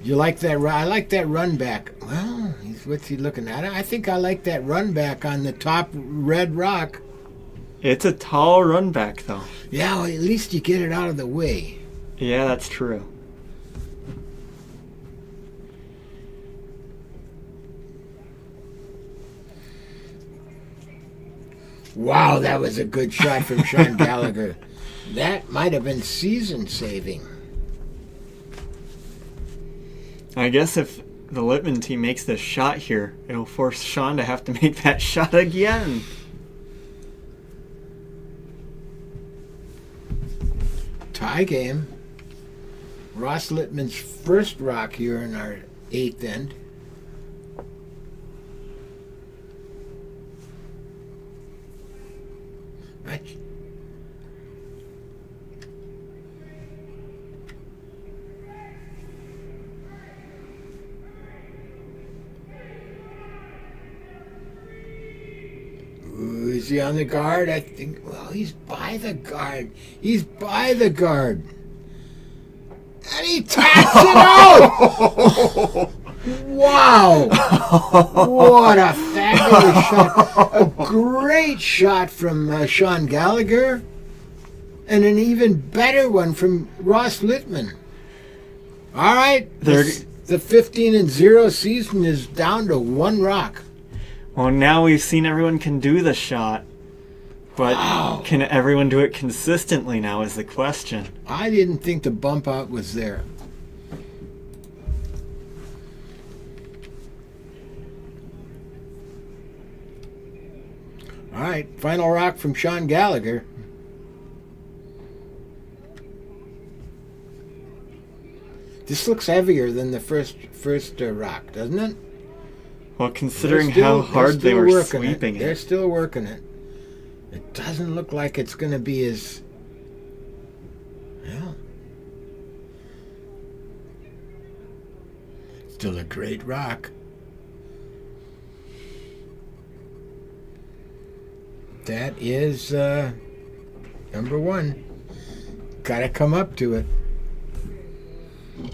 You like that? I like that run back. Well, what's he looking at? I think I like that run back on the top red rock. It's a tall run back, though. Yeah, well, at least you get it out of the way. Yeah, that's true. Wow, that was a good shot from Sean Gallagher. That might have been season saving. I guess if the Litman team makes this shot here, it'll force Sean to have to make that shot again. Tie game. Ross Litman's first rock here in our 8th end. Right. Ooh, is he on the guard? I think. Well, he's by the guard. He's by the guard. And he taps it out! Wow! What a fabulous shot. A great shot from Sean Gallagher. And an even better one from Ross Litman. All right. The 15-0 season is down to one rock. Well, now we've seen everyone can do the shot. But Wow. Can everyone do it consistently now is the question. I didn't think the bump out was there. All right, final rock from Sean Gallagher. This looks heavier than the first rock, doesn't it? Well, considering how hard they were sweeping They're it. still working it. It doesn't look like it's going to be as... Well... Still a great rock. That is number one. Gotta come up to it.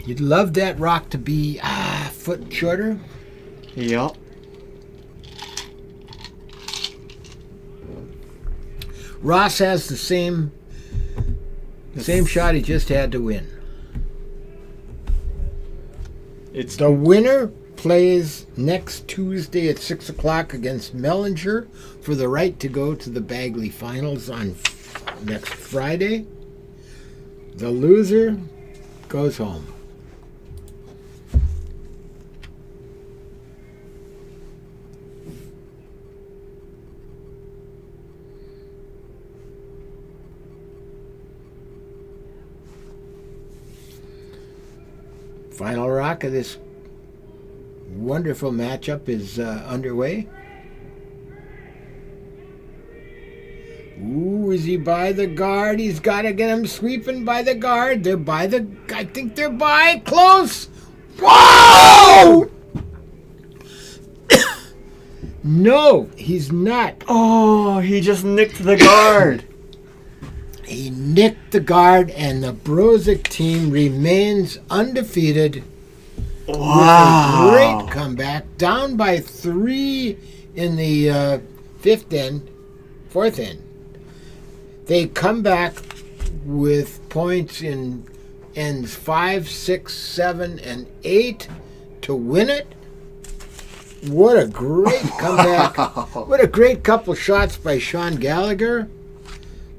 You'd love that rock to be a foot shorter. Yep. Ross has the same shot he just had to win. It's The winner plays next Tuesday at 6 o'clock against Mellinger for the right to go to the Bagley Finals on next Friday. The loser goes home. Final rock of this wonderful matchup is underway. Ooh, is he by the guard? He's got to get him sweeping by the guard. They're by the... I think they're by. Close. Whoa! No, he's not. Oh, he just nicked the guard. He nicked the guard, and the Brozic team remains undefeated. Wow. With a great comeback. Down by 3 in the fourth end. They come back with points in ends 5, 6, 7, and 8 to win it. What a great comeback. What a great couple shots by Sean Gallagher.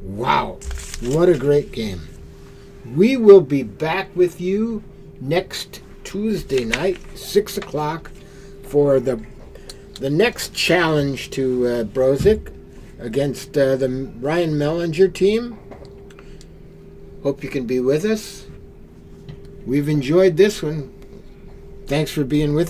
Wow. What a great game. We will be back with you next Tuesday night, 6 o'clock, for the next challenge to Brozic against the Ryan Mellinger team. Hope you can be with us. We've enjoyed this one. Thanks for being with us.